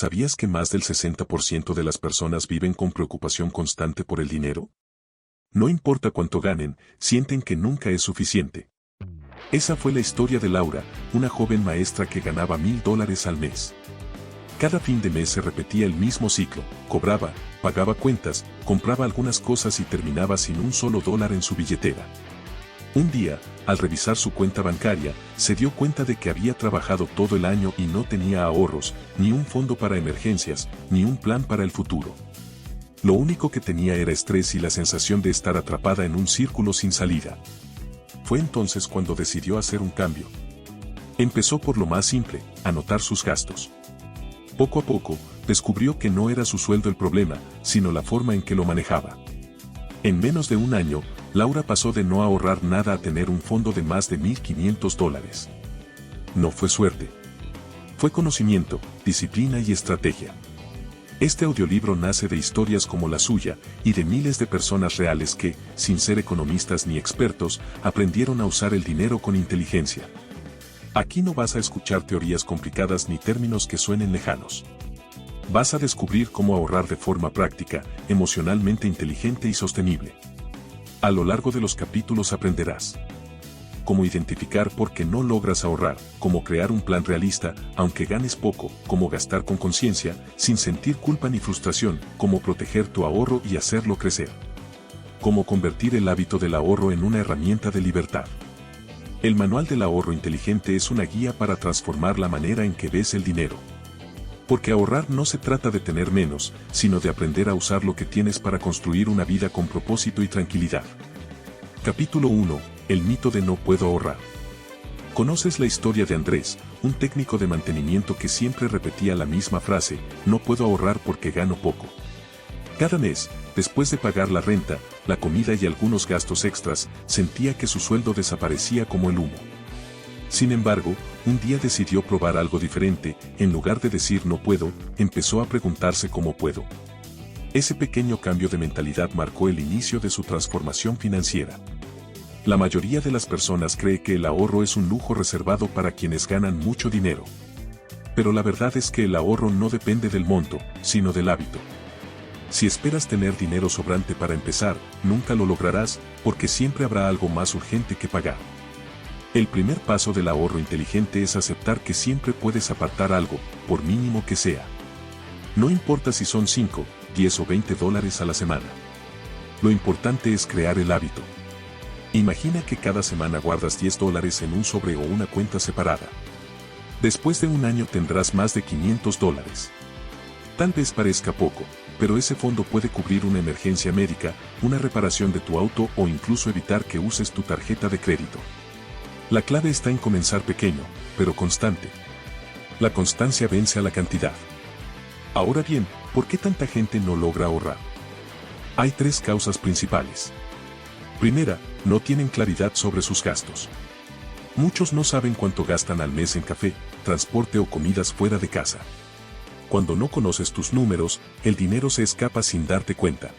¿Sabías que más del 60% de las personas viven con preocupación constante por el dinero? No importa cuánto ganen, sienten que nunca es suficiente. Esa fue la historia de Laura, una joven maestra que ganaba $1000 al mes. Cada fin de mes se repetía el mismo ciclo: cobraba, pagaba cuentas, compraba algunas cosas y terminaba sin un solo dólar en su billetera. Un día, al revisar su cuenta bancaria, se dio cuenta de que había trabajado todo el año y no tenía ahorros, ni un fondo para emergencias, ni un plan para el futuro. Lo único que tenía era estrés y la sensación de estar atrapada en un círculo sin salida. Fue entonces cuando decidió hacer un cambio. Empezó por lo más simple: anotar sus gastos. Poco a poco, descubrió que no era su sueldo el problema, sino la forma en que lo manejaba. En menos de un año, Laura pasó de no ahorrar nada a tener un fondo de más de $1500. No fue suerte. Fue conocimiento, disciplina y estrategia. Este audiolibro nace de historias como la suya y de miles de personas reales que, sin ser economistas ni expertos, aprendieron a usar el dinero con inteligencia. Aquí no vas a escuchar teorías complicadas ni términos que suenen lejanos. Vas a descubrir cómo ahorrar de forma práctica, emocionalmente inteligente y sostenible. A lo largo de los capítulos aprenderás cómo identificar por qué no logras ahorrar, cómo crear un plan realista, aunque ganes poco, cómo gastar con conciencia, sin sentir culpa ni frustración, cómo proteger tu ahorro y hacerlo crecer. Cómo convertir el hábito del ahorro en una herramienta de libertad. El Manual del Ahorro Inteligente es una guía para transformar la manera en que ves el dinero. Porque ahorrar no se trata de tener menos, sino de aprender a usar lo que tienes para construir una vida con propósito y tranquilidad. Capítulo 1. El mito de no puedo ahorrar. ¿Conoces la historia de Andrés, un técnico de mantenimiento que siempre repetía la misma frase: no puedo ahorrar porque gano poco? Cada mes, después de pagar la renta, la comida y algunos gastos extras, sentía que su sueldo desaparecía como el humo. Sin embargo, un día decidió probar algo diferente. En lugar de decir no puedo, empezó a preguntarse cómo puedo. Ese pequeño cambio de mentalidad marcó el inicio de su transformación financiera. La mayoría de las personas cree que el ahorro es un lujo reservado para quienes ganan mucho dinero. Pero la verdad es que el ahorro no depende del monto, sino del hábito. Si esperas tener dinero sobrante para empezar, nunca lo lograrás, porque siempre habrá algo más urgente que pagar. El primer paso del ahorro inteligente es aceptar que siempre puedes apartar algo, por mínimo que sea. No importa si son 5, 10 o $20 a la semana. Lo importante es crear el hábito. Imagina que cada semana guardas $10 en un sobre o una cuenta separada. Después de un año tendrás más de $500. Tal vez parezca poco, pero ese fondo puede cubrir una emergencia médica, una reparación de tu auto o incluso evitar que uses tu tarjeta de crédito. La clave está en comenzar pequeño, pero constante. La constancia vence a la cantidad. Ahora bien, ¿por qué tanta gente no logra ahorrar? Hay 3 causas principales. Primera, no tienen claridad sobre sus gastos. Muchos no saben cuánto gastan al mes en café, transporte o comidas fuera de casa. Cuando no conoces tus números, el dinero se escapa sin darte cuenta.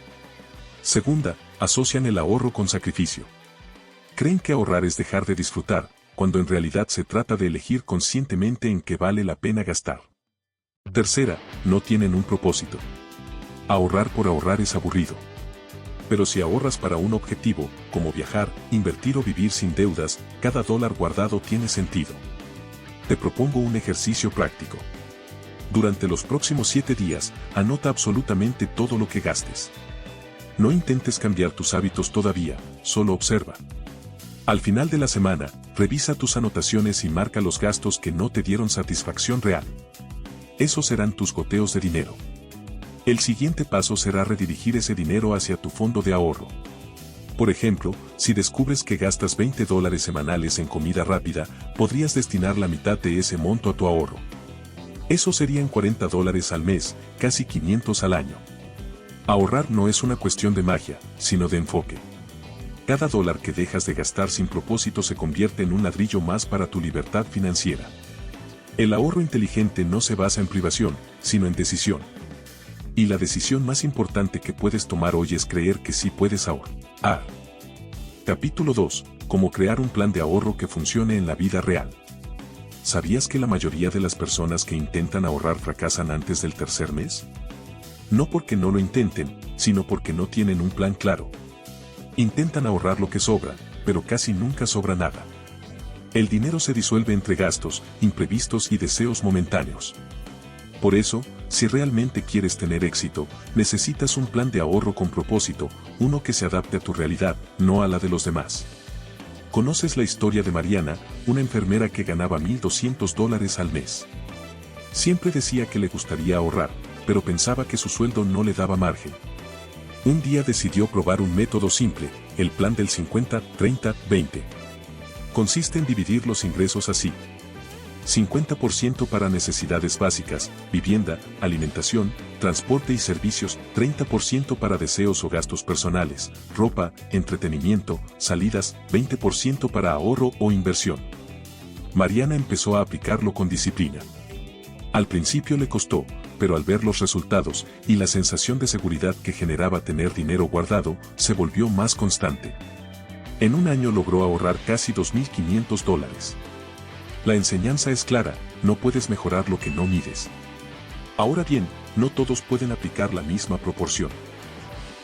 Segunda, asocian el ahorro con sacrificio. Creen que ahorrar es dejar de disfrutar, cuando en realidad se trata de elegir conscientemente en qué vale la pena gastar. Tercera, no tienen un propósito. Ahorrar por ahorrar es aburrido. Pero si ahorras para un objetivo, como viajar, invertir o vivir sin deudas, cada dólar guardado tiene sentido. Te propongo un ejercicio práctico. Durante los próximos 7 días, anota absolutamente todo lo que gastes. No intentes cambiar tus hábitos todavía, solo observa. Al final de la semana, revisa tus anotaciones y marca los gastos que no te dieron satisfacción real. Esos serán tus goteos de dinero. El siguiente paso será redirigir ese dinero hacia tu fondo de ahorro. Por ejemplo, si descubres que gastas $20 semanales en comida rápida, podrías destinar la mitad de ese monto a tu ahorro. Eso serían $40 al mes, casi $500 al año. Ahorrar no es una cuestión de magia, sino de enfoque. Cada dólar que dejas de gastar sin propósito se convierte en un ladrillo más para tu libertad financiera. El ahorro inteligente no se basa en privación, sino en decisión. Y la decisión más importante que puedes tomar hoy es creer que sí puedes ahorrar. Capítulo 2. Cómo crear un plan de ahorro que funcione en la vida real. ¿Sabías que la mayoría de las personas que intentan ahorrar fracasan antes del tercer mes? No porque no lo intenten, sino porque no tienen un plan claro. Intentan ahorrar lo que sobra, pero casi nunca sobra nada. El dinero se disuelve entre gastos, imprevistos y deseos momentáneos. Por eso, si realmente quieres tener éxito, necesitas un plan de ahorro con propósito, uno que se adapte a tu realidad, no a la de los demás. ¿Conoces la historia de Mariana, una enfermera que ganaba $1,200 al mes? Siempre decía que le gustaría ahorrar, pero pensaba que su sueldo no le daba margen. Un día decidió probar un método simple, el plan del 50-30-20. Consiste en dividir los ingresos así: 50% para necesidades básicas, vivienda, alimentación, transporte y servicios, 30% para deseos o gastos personales, ropa, entretenimiento, salidas, 20% para ahorro o inversión. Mariana empezó a aplicarlo con disciplina. Al principio le costó, pero al ver los resultados y la sensación de seguridad que generaba tener dinero guardado, se volvió más constante. En un año logró ahorrar casi $2,500. La enseñanza es clara: no puedes mejorar lo que no mides. Ahora bien, no todos pueden aplicar la misma proporción.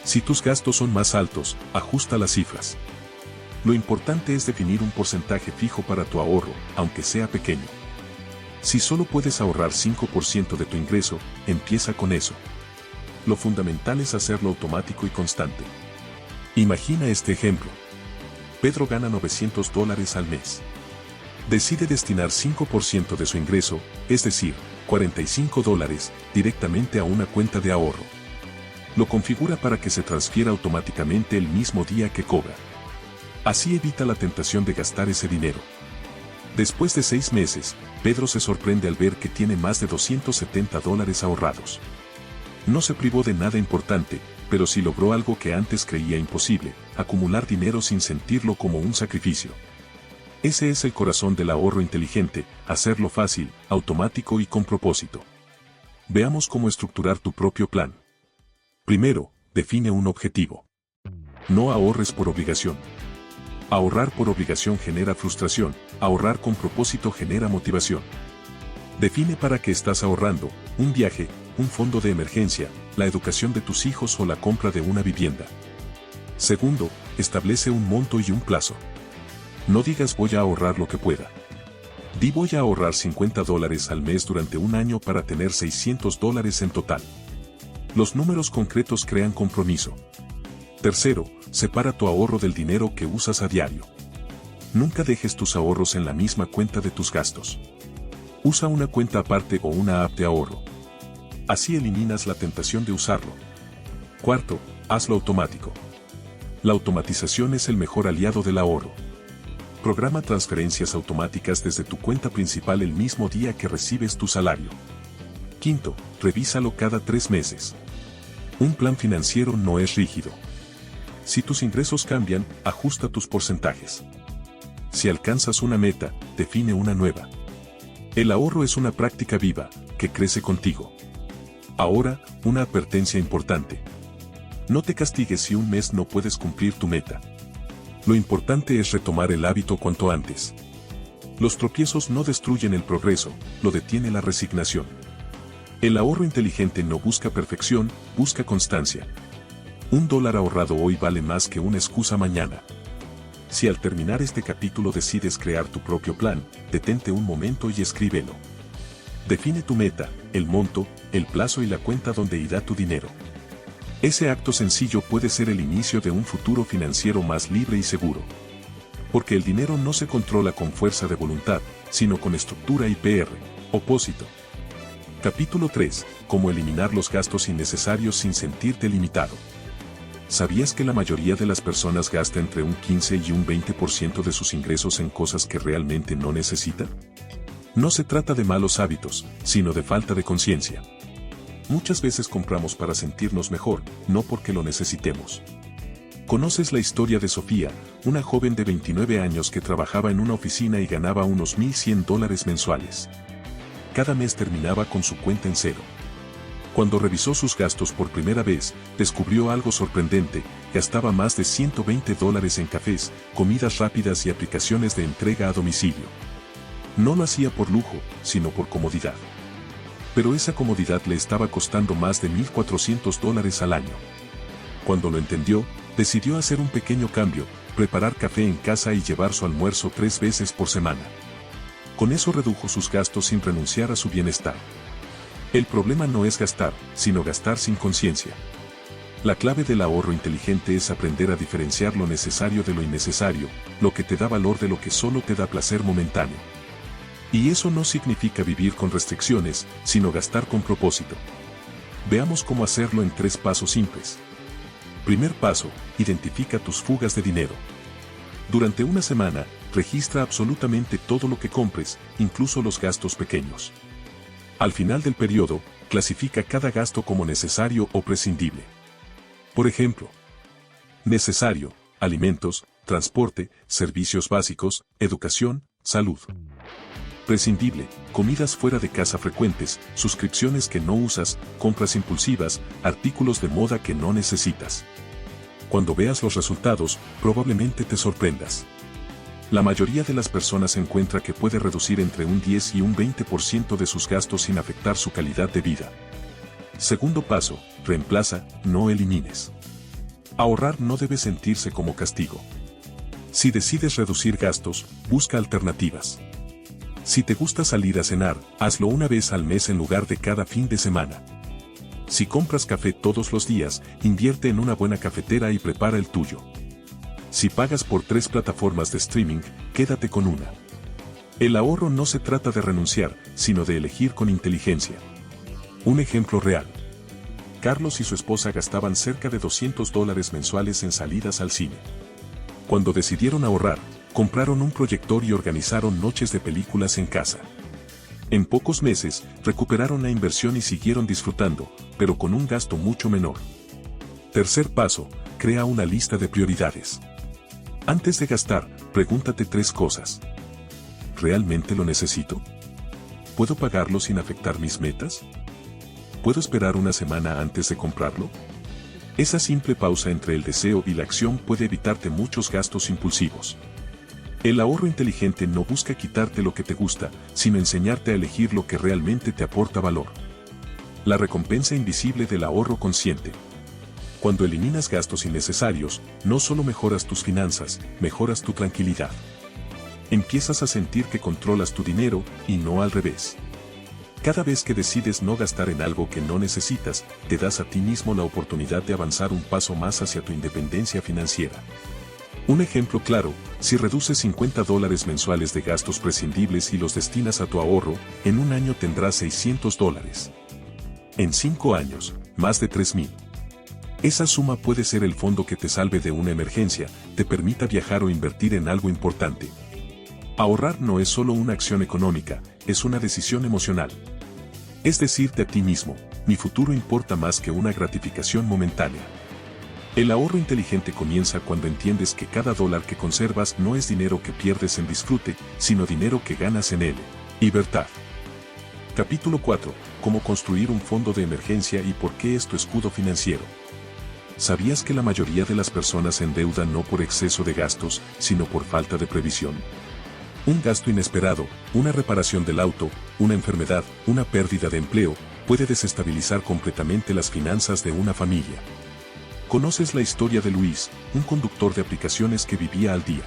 Si tus gastos son más altos, ajusta las cifras. Lo importante es definir un porcentaje fijo para tu ahorro, aunque sea pequeño. Si solo puedes ahorrar 5% de tu ingreso, empieza con eso. Lo fundamental es hacerlo automático y constante. Imagina este ejemplo. Pedro gana $900 al mes. Decide destinar 5% de su ingreso, es decir, $45, directamente a una cuenta de ahorro. Lo configura para que se transfiera automáticamente el mismo día que cobra. Así evita la tentación de gastar ese dinero. Después de 6 meses, Pedro se sorprende al ver que tiene más de $270 ahorrados. No se privó de nada importante, pero sí logró algo que antes creía imposible: acumular dinero sin sentirlo como un sacrificio. Ese es el corazón del ahorro inteligente: hacerlo fácil, automático y con propósito. Veamos cómo estructurar tu propio plan. Primero, define un objetivo. No ahorres por obligación. Ahorrar por obligación genera frustración, ahorrar con propósito genera motivación. Define para qué estás ahorrando: un viaje, un fondo de emergencia, la educación de tus hijos o la compra de una vivienda. Segundo, establece un monto y un plazo. No digas voy a ahorrar lo que pueda. Di voy a ahorrar $50 al mes durante un año para tener $600 en total. Los números concretos crean compromiso. Tercero, separa tu ahorro del dinero que usas a diario. Nunca dejes tus ahorros en la misma cuenta de tus gastos. Usa una cuenta aparte o una app de ahorro. Así eliminas la tentación de usarlo. Cuarto, hazlo automático. La automatización es el mejor aliado del ahorro. Programa transferencias automáticas desde tu cuenta principal el mismo día que recibes tu salario. Quinto, revísalo cada 3 meses. Un plan financiero no es rígido. Si tus ingresos cambian, ajusta tus porcentajes. Si alcanzas una meta, define una nueva. El ahorro es una práctica viva, que crece contigo. Ahora, una advertencia importante. No te castigues si un mes no puedes cumplir tu meta. Lo importante es retomar el hábito cuanto antes. Los tropiezos no destruyen el progreso, lo detiene la resignación. El ahorro inteligente no busca perfección, busca constancia. $1 ahorrado hoy vale más que una excusa mañana. Si al terminar este capítulo decides crear tu propio plan, detente un momento y escríbelo. Define tu meta, el monto, el plazo y la cuenta donde irá tu dinero. Ese acto sencillo puede ser el inicio de un futuro financiero más libre y seguro. Porque el dinero no se controla con fuerza de voluntad, sino con estructura y propósito. Capítulo 3. Cómo eliminar los gastos innecesarios sin sentirte limitado. ¿Sabías que la mayoría de las personas gasta entre un 15 y un 20% de sus ingresos en cosas que realmente no necesitan? No se trata de malos hábitos, sino de falta de conciencia. Muchas veces compramos para sentirnos mejor, no porque lo necesitemos. ¿Conoces la historia de Sofía, una joven de 29 años que trabajaba en una oficina y ganaba unos $1,100 mensuales? Cada mes terminaba con su cuenta en cero. Cuando revisó sus gastos por primera vez, descubrió algo sorprendente: gastaba más de $120 en cafés, comidas rápidas y aplicaciones de entrega a domicilio. No lo hacía por lujo, sino por comodidad. Pero esa comodidad le estaba costando más de $1,400 al año. Cuando lo entendió, decidió hacer un pequeño cambio, preparar café en casa y llevar su almuerzo 3 veces por semana. Con eso redujo sus gastos sin renunciar a su bienestar. El problema no es gastar, sino gastar sin conciencia. La clave del ahorro inteligente es aprender a diferenciar lo necesario de lo innecesario, lo que te da valor de lo que solo te da placer momentáneo. Y eso no significa vivir con restricciones, sino gastar con propósito. Veamos cómo hacerlo en 3 pasos simples. Primer paso, identifica tus fugas de dinero. Durante una semana, registra absolutamente todo lo que compres, incluso los gastos pequeños. Al final del periodo, clasifica cada gasto como necesario o prescindible. Por ejemplo, necesario, alimentos, transporte, servicios básicos, educación, salud. Prescindible, comidas fuera de casa frecuentes, suscripciones que no usas, compras impulsivas, artículos de moda que no necesitas. Cuando veas los resultados, probablemente te sorprendas. La mayoría de las personas encuentra que puede reducir entre un 10 y un 20% de sus gastos sin afectar su calidad de vida. Segundo paso, reemplaza, no elimines. Ahorrar no debe sentirse como castigo. Si decides reducir gastos, busca alternativas. Si te gusta salir a cenar, hazlo una vez al mes en lugar de cada fin de semana. Si compras café todos los días, invierte en una buena cafetera y prepara el tuyo. Si pagas por 3 plataformas de streaming, quédate con una. El ahorro no se trata de renunciar, sino de elegir con inteligencia. Un ejemplo real. Carlos y su esposa gastaban cerca de $200 mensuales en salidas al cine. Cuando decidieron ahorrar, compraron un proyector y organizaron noches de películas en casa. En pocos meses, recuperaron la inversión y siguieron disfrutando, pero con un gasto mucho menor. Tercer paso, crea una lista de prioridades. Antes de gastar, pregúntate 3 cosas. ¿Realmente lo necesito? ¿Puedo pagarlo sin afectar mis metas? ¿Puedo esperar una semana antes de comprarlo? Esa simple pausa entre el deseo y la acción puede evitarte muchos gastos impulsivos. El ahorro inteligente no busca quitarte lo que te gusta, sino enseñarte a elegir lo que realmente te aporta valor. La recompensa invisible del ahorro consciente. Cuando eliminas gastos innecesarios, no solo mejoras tus finanzas, mejoras tu tranquilidad. Empiezas a sentir que controlas tu dinero, y no al revés. Cada vez que decides no gastar en algo que no necesitas, te das a ti mismo la oportunidad de avanzar un paso más hacia tu independencia financiera. Un ejemplo claro, si reduces $50 mensuales de gastos prescindibles y los destinas a tu ahorro, en un año tendrás $600. En 5 años, más de $3,000. Esa suma puede ser el fondo que te salve de una emergencia, te permita viajar o invertir en algo importante. Ahorrar no es solo una acción económica, es una decisión emocional. Es decirte a ti mismo, mi futuro importa más que una gratificación momentánea. El ahorro inteligente comienza cuando entiendes que cada dólar que conservas no es dinero que pierdes en disfrute, sino dinero que ganas en él. Libertad. Capítulo 4. Cómo construir un fondo de emergencia y por qué es tu escudo financiero. ¿Sabías que la mayoría de las personas se endeudan no por exceso de gastos, sino por falta de previsión? Un gasto inesperado, una reparación del auto, una enfermedad, una pérdida de empleo, puede desestabilizar completamente las finanzas de una familia. ¿Conoces la historia de Luis, un conductor de aplicaciones que vivía al día?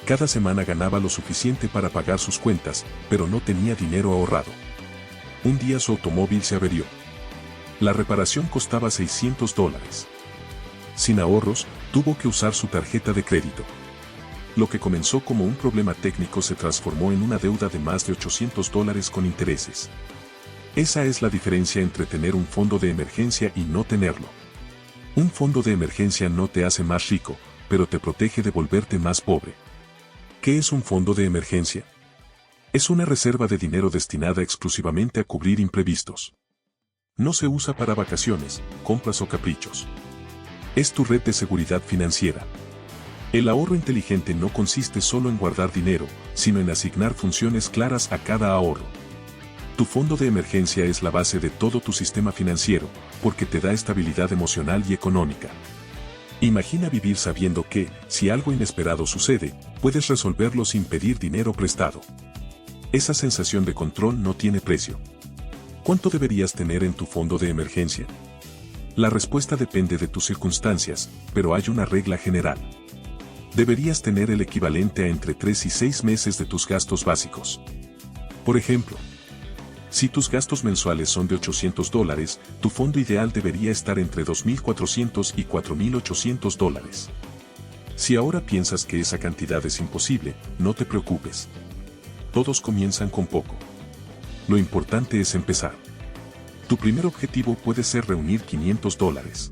Cada semana ganaba lo suficiente para pagar sus cuentas, pero no tenía dinero ahorrado. Un día su automóvil se averió. La reparación costaba $600. Sin ahorros, tuvo que usar su tarjeta de crédito. Lo que comenzó como un problema técnico se transformó en una deuda de más de $800 con intereses. Esa es la diferencia entre tener un fondo de emergencia y no tenerlo. Un fondo de emergencia no te hace más rico, pero te protege de volverte más pobre. ¿Qué es un fondo de emergencia? Es una reserva de dinero destinada exclusivamente a cubrir imprevistos. No se usa para vacaciones, compras o caprichos. Es tu red de seguridad financiera. El ahorro inteligente no consiste solo en guardar dinero, sino en asignar funciones claras a cada ahorro. Tu fondo de emergencia es la base de todo tu sistema financiero, porque te da estabilidad emocional y económica. Imagina vivir sabiendo que, si algo inesperado sucede, puedes resolverlo sin pedir dinero prestado. Esa sensación de control no tiene precio. ¿Cuánto deberías tener en tu fondo de emergencia? La respuesta depende de tus circunstancias, pero hay una regla general. Deberías tener el equivalente a entre 3 y 6 meses de tus gastos básicos. Por ejemplo, si tus gastos mensuales son de $800, tu fondo ideal debería estar entre $2.400 y $4.800. Si ahora piensas que esa cantidad es imposible, no te preocupes. Todos comienzan con poco. Lo importante es empezar. Tu primer objetivo puede ser reunir $500.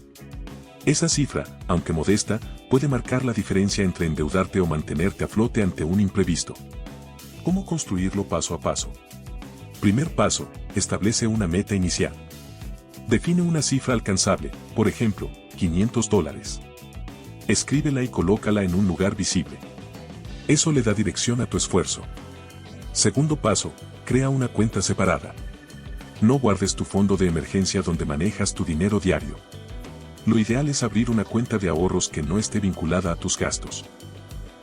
Esa cifra, aunque modesta, puede marcar la diferencia entre endeudarte o mantenerte a flote ante un imprevisto. ¿Cómo construirlo paso a paso? Primer paso, establece una meta inicial. Define una cifra alcanzable, por ejemplo, $500. Escríbela y colócala en un lugar visible. Eso le da dirección a tu esfuerzo. Segundo paso, crea una cuenta separada. No guardes tu fondo de emergencia donde manejas tu dinero diario. Lo ideal es abrir una cuenta de ahorros que no esté vinculada a tus gastos.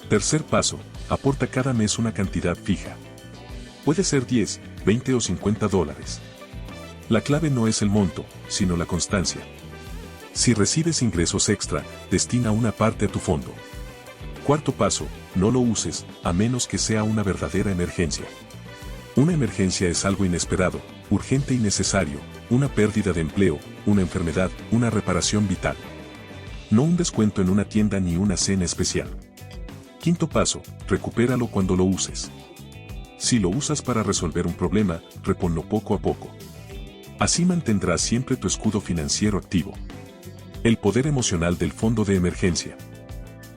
Tercer paso, aporta cada mes una cantidad fija. Puede ser 10, 20 o $50. La clave no es el monto, sino la constancia. Si recibes ingresos extra, destina una parte a tu fondo. Cuarto paso, no lo uses, a menos que sea una verdadera emergencia. Una emergencia es algo inesperado, urgente y necesario, una pérdida de empleo, una enfermedad, una reparación vital. No un descuento en una tienda ni una cena especial. Quinto paso, recupéralo cuando lo uses. Si lo usas para resolver un problema, reponlo poco a poco. Así mantendrás siempre tu escudo financiero activo. El poder emocional del fondo de emergencia.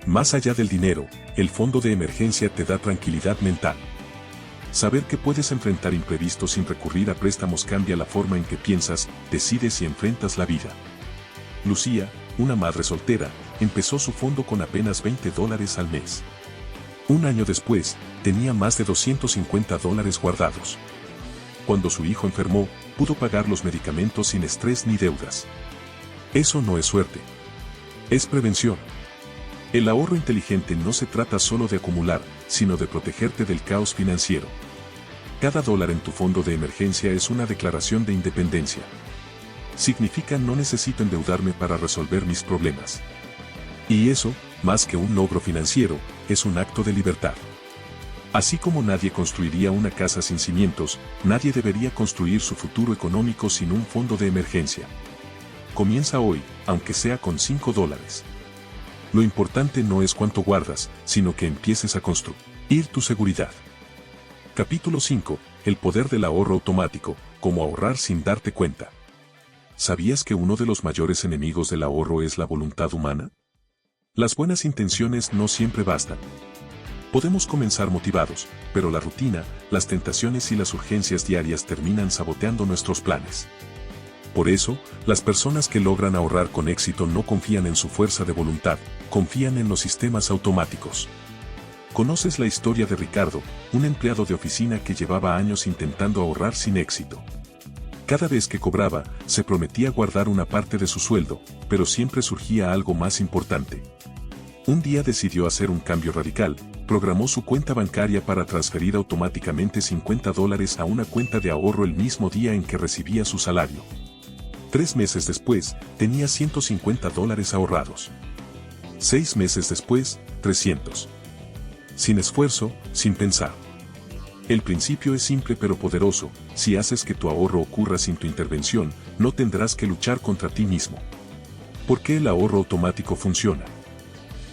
Más allá del dinero, el fondo de emergencia te da tranquilidad mental. Saber que puedes enfrentar imprevistos sin recurrir a préstamos cambia la forma en que piensas, decides y enfrentas la vida. Lucía, una madre soltera, empezó su fondo con apenas $20 al mes. Un año después, tenía más de $250 guardados. Cuando su hijo enfermó, pudo pagar los medicamentos sin estrés ni deudas. Eso no es suerte. Es prevención. El ahorro inteligente no se trata solo de acumular, sino de protegerte del caos financiero. Cada dólar en tu fondo de emergencia es una declaración de independencia. Significa no necesito endeudarme para resolver mis problemas. Y eso, más que un logro financiero, es un acto de libertad. Así como nadie construiría una casa sin cimientos, nadie debería construir su futuro económico sin un fondo de emergencia. Comienza hoy, aunque sea con $5. Lo importante no es cuánto guardas, sino que empieces a construir tu seguridad. Capítulo 5. El poder del ahorro automático, cómo ahorrar sin darte cuenta. ¿Sabías que uno de los mayores enemigos del ahorro es la voluntad humana? Las buenas intenciones no siempre bastan. Podemos comenzar motivados, pero la rutina, las tentaciones y las urgencias diarias terminan saboteando nuestros planes. Por eso, las personas que logran ahorrar con éxito no confían en su fuerza de voluntad, confían en los sistemas automáticos. ¿Conoces la historia de Ricardo, un empleado de oficina que llevaba años intentando ahorrar sin éxito? Cada vez que cobraba, se prometía guardar una parte de su sueldo, pero siempre surgía algo más importante. Un día decidió hacer un cambio radical, programó su cuenta bancaria para transferir automáticamente $50 a una cuenta de ahorro el mismo día en que recibía su salario. 3 meses después, tenía $150 ahorrados. 6 meses después, 300. Sin esfuerzo, sin pensar. El principio es simple pero poderoso. Si haces que tu ahorro ocurra sin tu intervención, no tendrás que luchar contra ti mismo. ¿Por qué el ahorro automático funciona?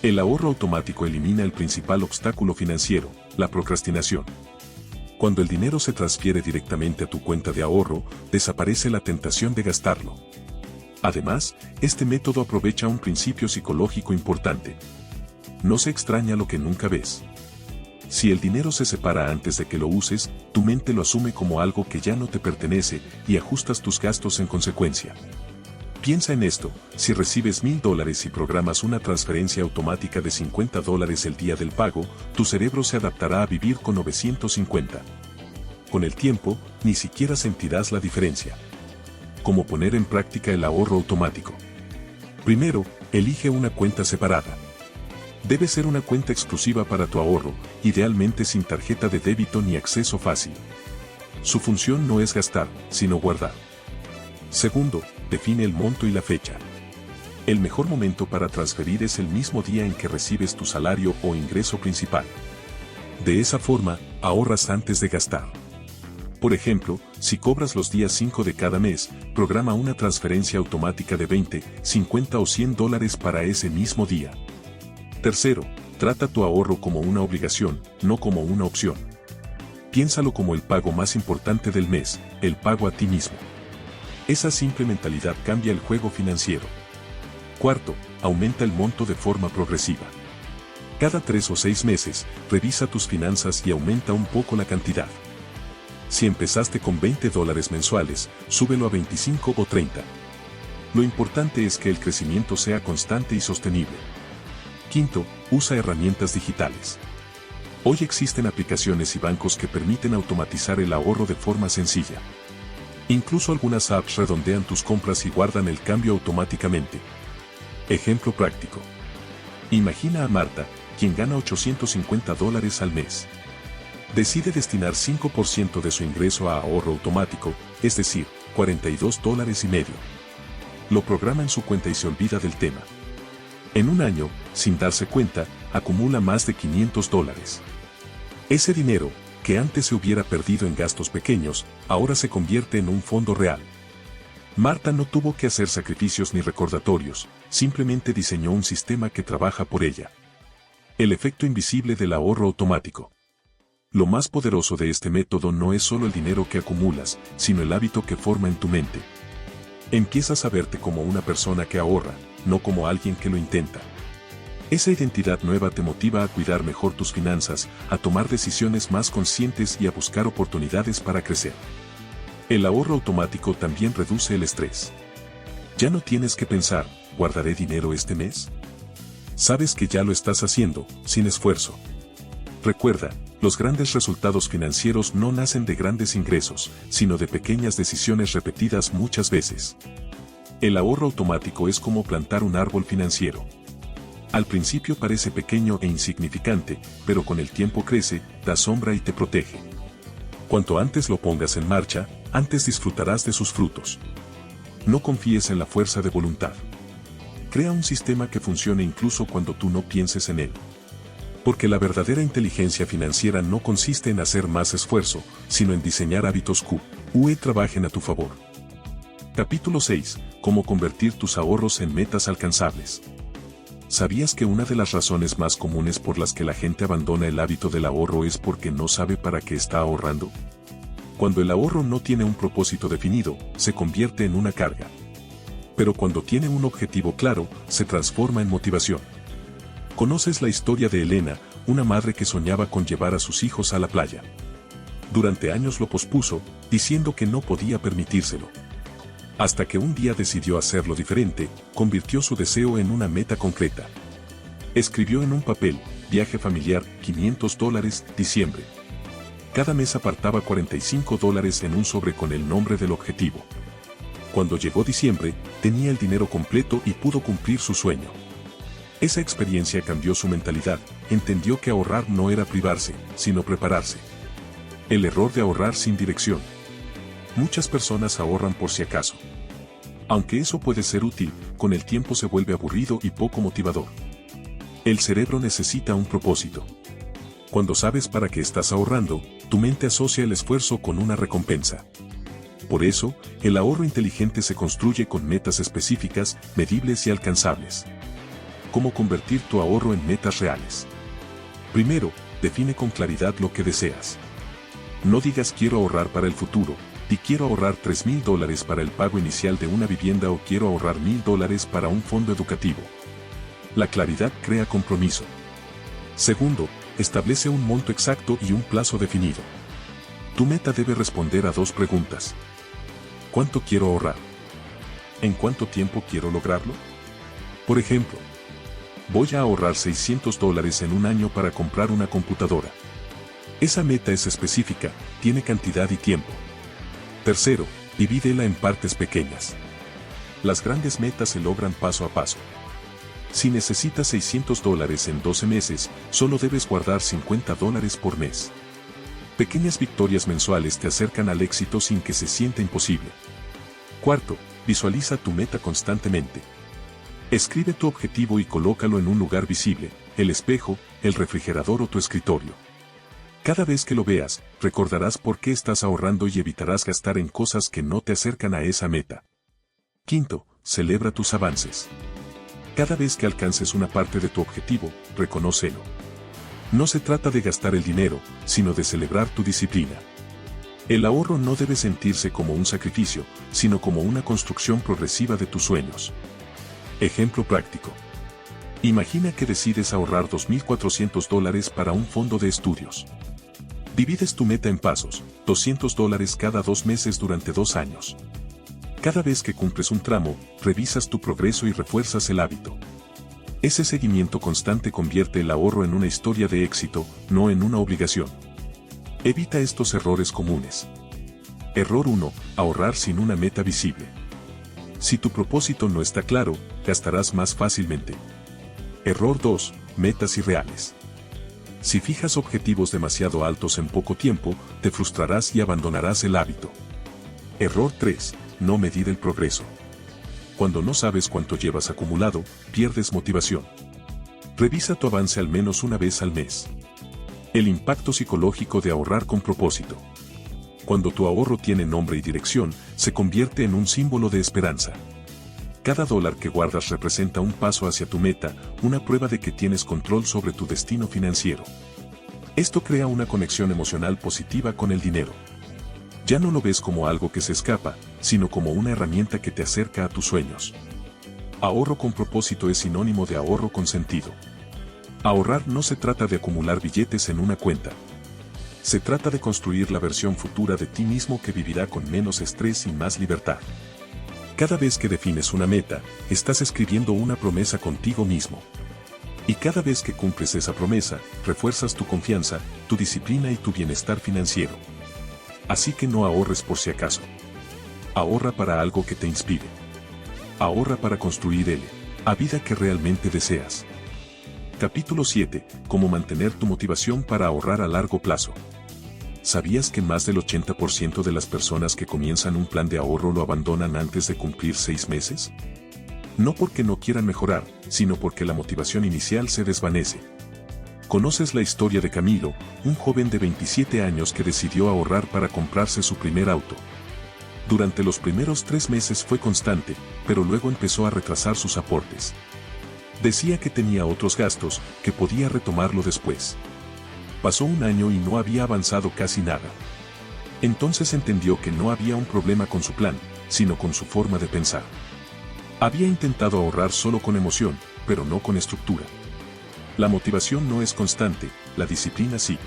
El ahorro automático elimina el principal obstáculo financiero, la procrastinación. Cuando el dinero se transfiere directamente a tu cuenta de ahorro, desaparece la tentación de gastarlo. Además, este método aprovecha un principio psicológico importante. No se extraña lo que nunca ves. Si el dinero se separa antes de que lo uses, tu mente lo asume como algo que ya no te pertenece y ajustas tus gastos en consecuencia. Piensa en esto, si recibes $1,000 y programas una transferencia automática de $50 el día del pago, tu cerebro se adaptará a vivir con 950. Con el tiempo, ni siquiera sentirás la diferencia. ¿Cómo poner en práctica el ahorro automático? Primero, elige una cuenta separada. Debe ser una cuenta exclusiva para tu ahorro, idealmente sin tarjeta de débito ni acceso fácil. Su función no es gastar, sino guardar. Segundo, define el monto y la fecha. El mejor momento para transferir es el mismo día en que recibes tu salario o ingreso principal. De esa forma, ahorras antes de gastar. Por ejemplo, si cobras los días 5 de cada mes, programa una transferencia automática de 20, 50 o $100 para ese mismo día. Tercero, trata tu ahorro como una obligación, no como una opción. Piénsalo como el pago más importante del mes, el pago a ti mismo. Esa simple mentalidad cambia el juego financiero. Cuarto, aumenta el monto de forma progresiva. Cada 3 o 6 meses, revisa tus finanzas y aumenta un poco la cantidad. Si empezaste con $20 mensuales, súbelo a 25 o 30. Lo importante es que el crecimiento sea constante y sostenible. Quinto, usa herramientas digitales. Hoy existen aplicaciones y bancos que permiten automatizar el ahorro de forma sencilla. Incluso algunas apps redondean tus compras y guardan el cambio automáticamente. Ejemplo práctico. Imagina a Marta, quien gana $850 al mes. Decide destinar 5% de su ingreso a ahorro automático, es decir, $42,50. Lo programa en su cuenta y se olvida del tema. En un año, sin darse cuenta, acumula más de $500. Ese dinero, que antes se hubiera perdido en gastos pequeños, ahora se convierte en un fondo real. Marta no tuvo que hacer sacrificios ni recordatorios, simplemente diseñó un sistema que trabaja por ella. El efecto invisible del ahorro automático. Lo más poderoso de este método no es solo el dinero que acumulas, sino el hábito que forma en tu mente. Empiezas a verte como una persona que ahorra, no como alguien que lo intenta. Esa identidad nueva te motiva a cuidar mejor tus finanzas, a tomar decisiones más conscientes y a buscar oportunidades para crecer. El ahorro automático también reduce el estrés. Ya no tienes que pensar, ¿guardaré dinero este mes? Sabes que ya lo estás haciendo, sin esfuerzo. Recuerda, los grandes resultados financieros no nacen de grandes ingresos, sino de pequeñas decisiones repetidas muchas veces. El ahorro automático es como plantar un árbol financiero. Al principio parece pequeño e insignificante, pero con el tiempo crece, da sombra y te protege. Cuanto antes lo pongas en marcha, antes disfrutarás de sus frutos. No confíes en la fuerza de voluntad. Crea un sistema que funcione incluso cuando tú no pienses en él. Porque la verdadera inteligencia financiera no consiste en hacer más esfuerzo, sino en diseñar hábitos que trabajen a tu favor. Capítulo 6. Cómo convertir tus ahorros en metas alcanzables. ¿Sabías que una de las razones más comunes por las que la gente abandona el hábito del ahorro es porque no sabe para qué está ahorrando? Cuando el ahorro no tiene un propósito definido, se convierte en una carga. Pero cuando tiene un objetivo claro, se transforma en motivación. ¿Conoces la historia de Elena, una madre que soñaba con llevar a sus hijos a la playa? Durante años lo pospuso, diciendo que no podía permitírselo. Hasta que un día decidió hacerlo diferente, convirtió su deseo en una meta concreta. Escribió en un papel, viaje familiar, $500, diciembre. Cada mes apartaba $45 en un sobre con el nombre del objetivo. Cuando llegó diciembre, tenía el dinero completo y pudo cumplir su sueño. Esa experiencia cambió su mentalidad, entendió que ahorrar no era privarse, sino prepararse. El error de ahorrar sin dirección. Muchas personas ahorran por si acaso. Aunque eso puede ser útil, con el tiempo se vuelve aburrido y poco motivador. El cerebro necesita un propósito. Cuando sabes para qué estás ahorrando, tu mente asocia el esfuerzo con una recompensa. Por eso, el ahorro inteligente se construye con metas específicas, medibles y alcanzables. ¿Cómo convertir tu ahorro en metas reales? Primero, define con claridad lo que deseas. No digas quiero ahorrar para el futuro, di quiero ahorrar $3,000 para el pago inicial de una vivienda o quiero ahorrar $1,000 para un fondo educativo. La claridad crea compromiso. Segundo, establece un monto exacto y un plazo definido. Tu meta debe responder a 2 preguntas. ¿Cuánto quiero ahorrar? ¿En cuánto tiempo quiero lograrlo? Por ejemplo, voy a ahorrar $600 en un año para comprar una computadora. Esa meta es específica, tiene cantidad y tiempo. Tercero, divídela en partes pequeñas. Las grandes metas se logran paso a paso. Si necesitas $600 en 12 meses, solo debes guardar $50 por mes. Pequeñas victorias mensuales te acercan al éxito sin que se sienta imposible. Cuarto, visualiza tu meta constantemente. Escribe tu objetivo y colócalo en un lugar visible, el espejo, el refrigerador o tu escritorio. Cada vez que lo veas, recordarás por qué estás ahorrando y evitarás gastar en cosas que no te acercan a esa meta. Quinto, celebra tus avances. Cada vez que alcances una parte de tu objetivo, reconócelo. No se trata de gastar el dinero, sino de celebrar tu disciplina. El ahorro no debe sentirse como un sacrificio, sino como una construcción progresiva de tus sueños. Ejemplo práctico. Imagina que decides ahorrar $2,400 para un fondo de estudios. Divides tu meta en pasos, $200 cada 2 meses durante 2 años. Cada vez que cumples un tramo, revisas tu progreso y refuerzas el hábito. Ese seguimiento constante convierte el ahorro en una historia de éxito, no en una obligación. Evita estos errores comunes. Error 1. Ahorrar sin una meta visible. Si tu propósito no está claro, gastarás más fácilmente. Error 2. Metas irreales. Si fijas objetivos demasiado altos en poco tiempo, te frustrarás y abandonarás el hábito. Error 3. No medir el progreso. Cuando no sabes cuánto llevas acumulado, pierdes motivación. Revisa tu avance al menos una vez al mes. El impacto psicológico de ahorrar con propósito. Cuando tu ahorro tiene nombre y dirección, se convierte en un símbolo de esperanza. Cada dólar que guardas representa un paso hacia tu meta, una prueba de que tienes control sobre tu destino financiero. Esto crea una conexión emocional positiva con el dinero. Ya no lo ves como algo que se escapa, sino como una herramienta que te acerca a tus sueños. Ahorro con propósito es sinónimo de ahorro con sentido. Ahorrar no se trata de acumular billetes en una cuenta. Se trata de construir la versión futura de ti mismo que vivirá con menos estrés y más libertad. Cada vez que defines una meta, estás escribiendo una promesa contigo mismo. Y cada vez que cumples esa promesa, refuerzas tu confianza, tu disciplina y tu bienestar financiero. Así que no ahorres por si acaso. Ahorra para algo que te inspire. Ahorra para construir la vida que realmente deseas. Capítulo 7. Cómo mantener tu motivación para ahorrar a largo plazo. ¿Sabías que más del 80% de las personas que comienzan un plan de ahorro lo abandonan antes de cumplir 6 meses? No porque no quieran mejorar, sino porque la motivación inicial se desvanece. ¿Conoces la historia de Camilo, un joven de 27 años que decidió ahorrar para comprarse su primer auto? Durante los primeros 3 meses fue constante, pero luego empezó a retrasar sus aportes. Decía que tenía otros gastos, que podía retomarlo después. Pasó un año y no había avanzado casi nada. Entonces entendió que no había un problema con su plan, sino con su forma de pensar. Había intentado ahorrar solo con emoción, pero no con estructura. La motivación no es constante, la disciplina sí.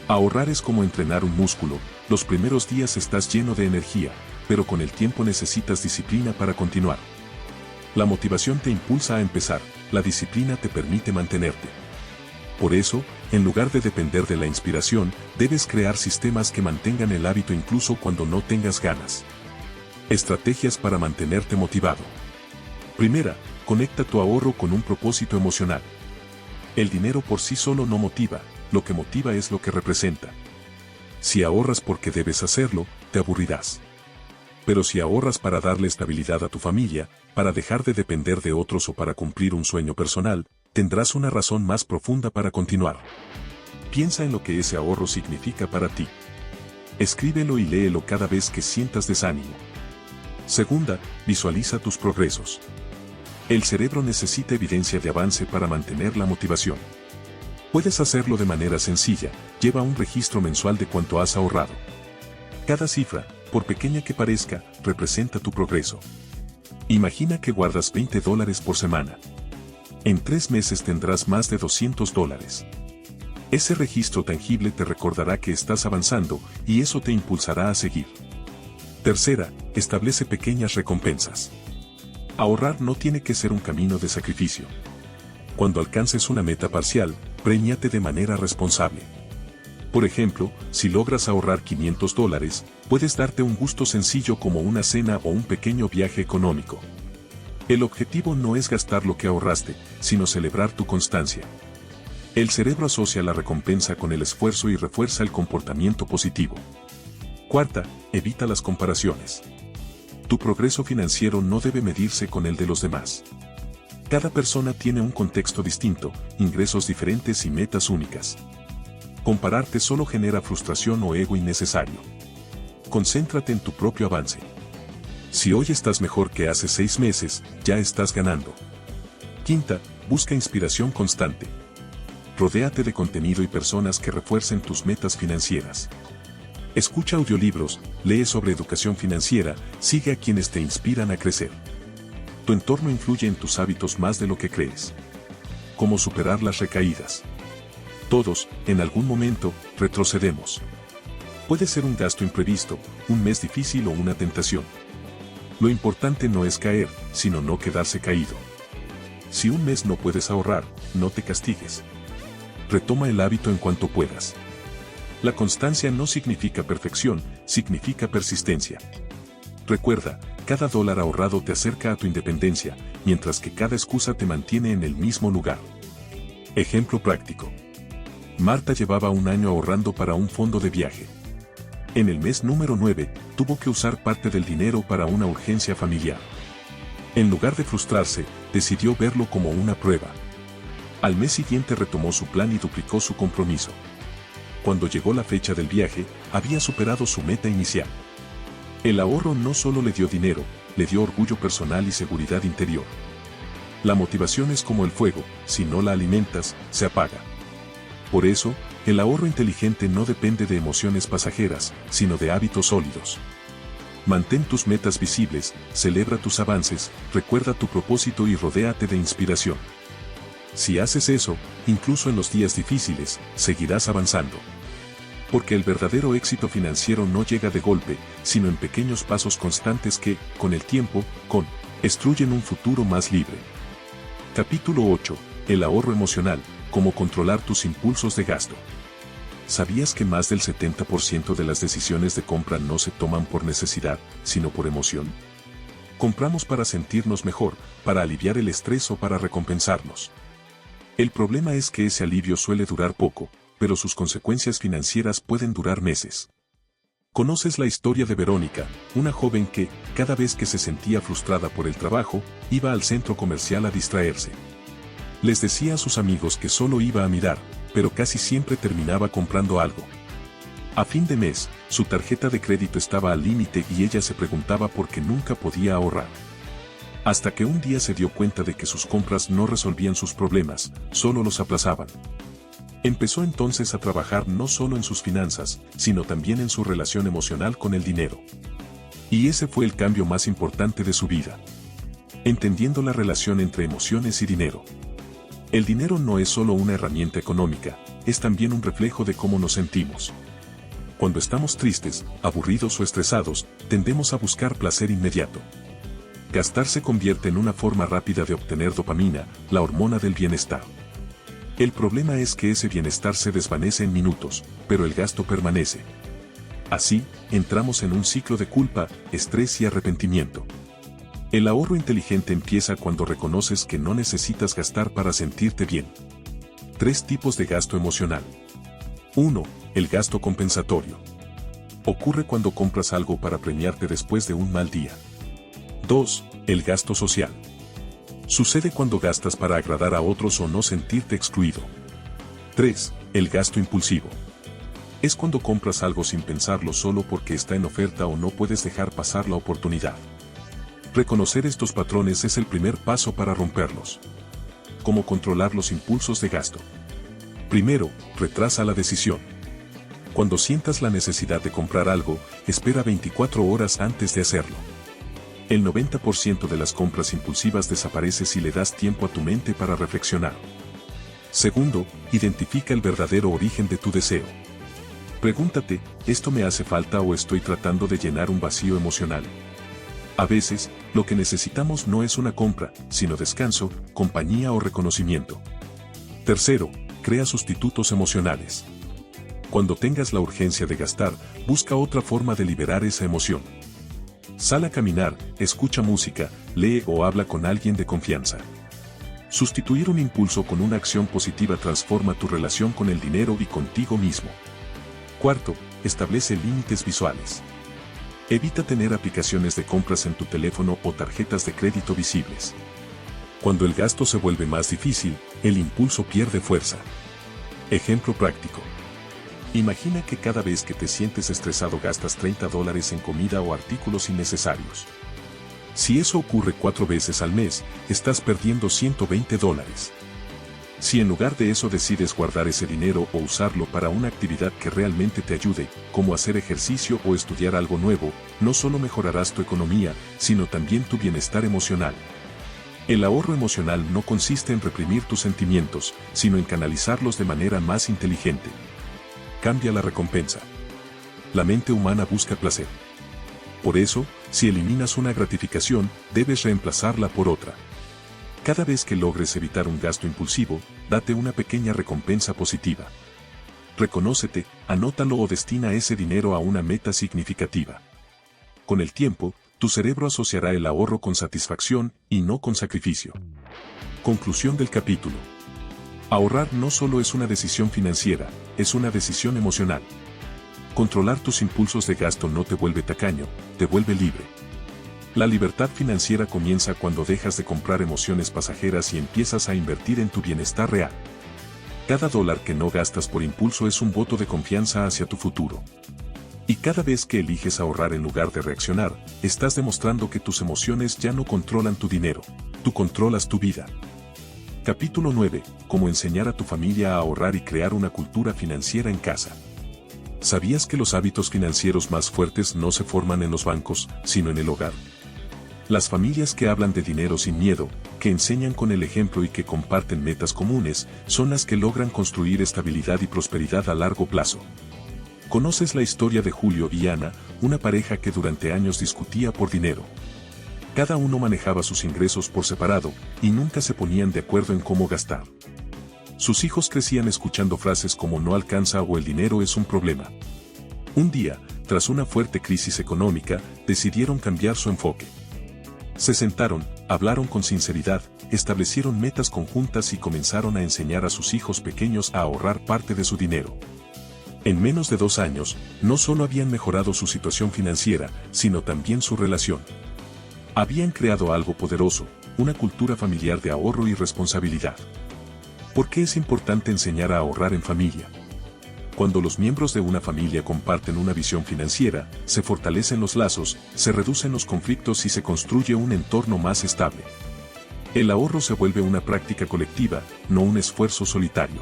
Ahorrar es como entrenar un músculo, los primeros días estás lleno de energía, pero con el tiempo necesitas disciplina para continuar. La motivación te impulsa a empezar, la disciplina te permite mantenerte. Por eso, en lugar de depender de la inspiración, debes crear sistemas que mantengan el hábito incluso cuando no tengas ganas. Estrategias para mantenerte motivado. Primera, conecta tu ahorro con un propósito emocional. El dinero por sí solo no motiva, lo que motiva es lo que representa. Si ahorras porque debes hacerlo, te aburrirás. Pero si ahorras para darle estabilidad a tu familia, para dejar de depender de otros o para cumplir un sueño personal, tendrás una razón más profunda para continuar. Piensa en lo que ese ahorro significa para ti. Escríbelo y léelo cada vez que sientas desánimo. Segunda, visualiza tus progresos. El cerebro necesita evidencia de avance para mantener la motivación. Puedes hacerlo de manera sencilla, lleva un registro mensual de cuánto has ahorrado. Cada cifra, por pequeña que parezca, representa tu progreso. Imagina que guardas $20 por semana. En 3 meses tendrás más de $200. Ese registro tangible te recordará que estás avanzando y eso te impulsará a seguir. Tercera, establece pequeñas recompensas. Ahorrar no tiene que ser un camino de sacrificio. Cuando alcances una meta parcial, premiate de manera responsable. Por ejemplo, si logras ahorrar $500, puedes darte un gusto sencillo como una cena o un pequeño viaje económico. El objetivo no es gastar lo que ahorraste, sino celebrar tu constancia. El cerebro asocia la recompensa con el esfuerzo y refuerza el comportamiento positivo. Cuarta, evita las comparaciones. Tu progreso financiero no debe medirse con el de los demás. Cada persona tiene un contexto distinto, ingresos diferentes y metas únicas. Compararte solo genera frustración o ego innecesario. Concéntrate en tu propio avance. Si hoy estás mejor que hace 6 meses, ya estás ganando. Quinta, busca inspiración constante. Rodéate de contenido y personas que refuercen tus metas financieras. Escucha audiolibros, lee sobre educación financiera, sigue a quienes te inspiran a crecer. Tu entorno influye en tus hábitos más de lo que crees. ¿Cómo superar las recaídas? Todos, en algún momento, retrocedemos. Puede ser un gasto imprevisto, un mes difícil o una tentación. Lo importante no es caer, sino no quedarse caído. Si un mes no puedes ahorrar, no te castigues. Retoma el hábito en cuanto puedas. La constancia no significa perfección, significa persistencia. Recuerda, cada dólar ahorrado te acerca a tu independencia, mientras que cada excusa te mantiene en el mismo lugar. Ejemplo práctico. Marta llevaba un año ahorrando para un fondo de viaje. En el mes número 9, tuvo que usar parte del dinero para una urgencia familiar. En lugar de frustrarse, decidió verlo como una prueba. Al mes siguiente retomó su plan y duplicó su compromiso. Cuando llegó la fecha del viaje, había superado su meta inicial. El ahorro no solo le dio dinero, le dio orgullo personal y seguridad interior. La motivación es como el fuego, si no la alimentas, se apaga. Por eso, el ahorro inteligente no depende de emociones pasajeras, sino de hábitos sólidos. Mantén tus metas visibles, celebra tus avances, recuerda tu propósito y rodéate de inspiración. Si haces eso, incluso en los días difíciles, seguirás avanzando. Porque el verdadero éxito financiero no llega de golpe, sino en pequeños pasos constantes que, con el tiempo, construyen un futuro más libre. Capítulo 8. El ahorro emocional, cómo controlar tus impulsos de gasto. ¿Sabías que más del 70% de las decisiones de compra no se toman por necesidad, sino por emoción? Compramos para sentirnos mejor, para aliviar el estrés o para recompensarnos. El problema es que ese alivio suele durar poco, pero sus consecuencias financieras pueden durar meses. ¿Conoces la historia de Verónica, una joven que, cada vez que se sentía frustrada por el trabajo, iba al centro comercial a distraerse? Les decía a sus amigos que solo iba a mirar, pero casi siempre terminaba comprando algo. A fin de mes, su tarjeta de crédito estaba al límite y ella se preguntaba por qué nunca podía ahorrar. Hasta que un día se dio cuenta de que sus compras no resolvían sus problemas, solo los aplazaban. Empezó entonces a trabajar no solo en sus finanzas, sino también en su relación emocional con el dinero. Y ese fue el cambio más importante de su vida. Entendiendo la relación entre emociones y dinero. El dinero no es solo una herramienta económica, es también un reflejo de cómo nos sentimos. Cuando estamos tristes, aburridos o estresados, tendemos a buscar placer inmediato. Gastar se convierte en una forma rápida de obtener dopamina, la hormona del bienestar. El problema es que ese bienestar se desvanece en minutos, pero el gasto permanece. Así, entramos en un ciclo de culpa, estrés y arrepentimiento. El ahorro inteligente empieza cuando reconoces que no necesitas gastar para sentirte bien. 3 tipos de gasto emocional. 1. El gasto compensatorio. Ocurre cuando compras algo para premiarte después de un mal día. 2. El gasto social. Sucede cuando gastas para agradar a otros o no sentirte excluido. 3. El gasto impulsivo. Es cuando compras algo sin pensarlo solo porque está en oferta o no puedes dejar pasar la oportunidad. Reconocer estos patrones es el primer paso para romperlos. ¿Cómo controlar los impulsos de gasto? Primero, retrasa la decisión. Cuando sientas la necesidad de comprar algo, espera 24 horas antes de hacerlo. El 90% de las compras impulsivas desaparece si le das tiempo a tu mente para reflexionar. Segundo, identifica el verdadero origen de tu deseo. Pregúntate, ¿esto me hace falta o estoy tratando de llenar un vacío emocional? A veces, lo que necesitamos no es una compra, sino descanso, compañía o reconocimiento. Tercero, crea sustitutos emocionales. Cuando tengas la urgencia de gastar, busca otra forma de liberar esa emoción. Sal a caminar, escucha música, lee o habla con alguien de confianza. Sustituir un impulso con una acción positiva transforma tu relación con el dinero y contigo mismo. Cuarto, establece límites visuales. Evita tener aplicaciones de compras en tu teléfono o tarjetas de crédito visibles. Cuando el gasto se vuelve más difícil, el impulso pierde fuerza. Ejemplo práctico. Imagina que cada vez que te sientes estresado gastas $30 en comida o artículos innecesarios. Si eso ocurre 4 veces al mes, estás perdiendo $120. Si en lugar de eso decides guardar ese dinero o usarlo para una actividad que realmente te ayude, como hacer ejercicio o estudiar algo nuevo, no solo mejorarás tu economía, sino también tu bienestar emocional. El ahorro emocional no consiste en reprimir tus sentimientos, sino en canalizarlos de manera más inteligente. Cambia la recompensa. La mente humana busca placer. Por eso, si eliminas una gratificación, debes reemplazarla por otra. Cada vez que logres evitar un gasto impulsivo, date una pequeña recompensa positiva. Reconócete, anótalo o destina ese dinero a una meta significativa. Con el tiempo, tu cerebro asociará el ahorro con satisfacción y no con sacrificio. Conclusión del capítulo. Ahorrar no solo es una decisión financiera, es una decisión emocional. Controlar tus impulsos de gasto no te vuelve tacaño, te vuelve libre. La libertad financiera comienza cuando dejas de comprar emociones pasajeras y empiezas a invertir en tu bienestar real. Cada dólar que no gastas por impulso es un voto de confianza hacia tu futuro. Y cada vez que eliges ahorrar en lugar de reaccionar, estás demostrando que tus emociones ya no controlan tu dinero, tú controlas tu vida. Capítulo 9. Cómo enseñar a tu familia a ahorrar y crear una cultura financiera en casa. ¿Sabías que los hábitos financieros más fuertes no se forman en los bancos, sino en el hogar? Las familias que hablan de dinero sin miedo, que enseñan con el ejemplo y que comparten metas comunes, son las que logran construir estabilidad y prosperidad a largo plazo. ¿Conoces la historia de Julio y Ana, una pareja que durante años discutía por dinero? Cada uno manejaba sus ingresos por separado, y nunca se ponían de acuerdo en cómo gastar. Sus hijos crecían escuchando frases como no alcanza o el dinero es un problema. Un día, tras una fuerte crisis económica, decidieron cambiar su enfoque. Se sentaron, hablaron con sinceridad, establecieron metas conjuntas y comenzaron a enseñar a sus hijos pequeños a ahorrar parte de su dinero. En menos de 2 años, no solo habían mejorado su situación financiera, sino también su relación. Habían creado algo poderoso, una cultura familiar de ahorro y responsabilidad. ¿Por qué es importante enseñar a ahorrar en familia? Cuando los miembros de una familia comparten una visión financiera, se fortalecen los lazos, se reducen los conflictos y se construye un entorno más estable. El ahorro se vuelve una práctica colectiva, no un esfuerzo solitario.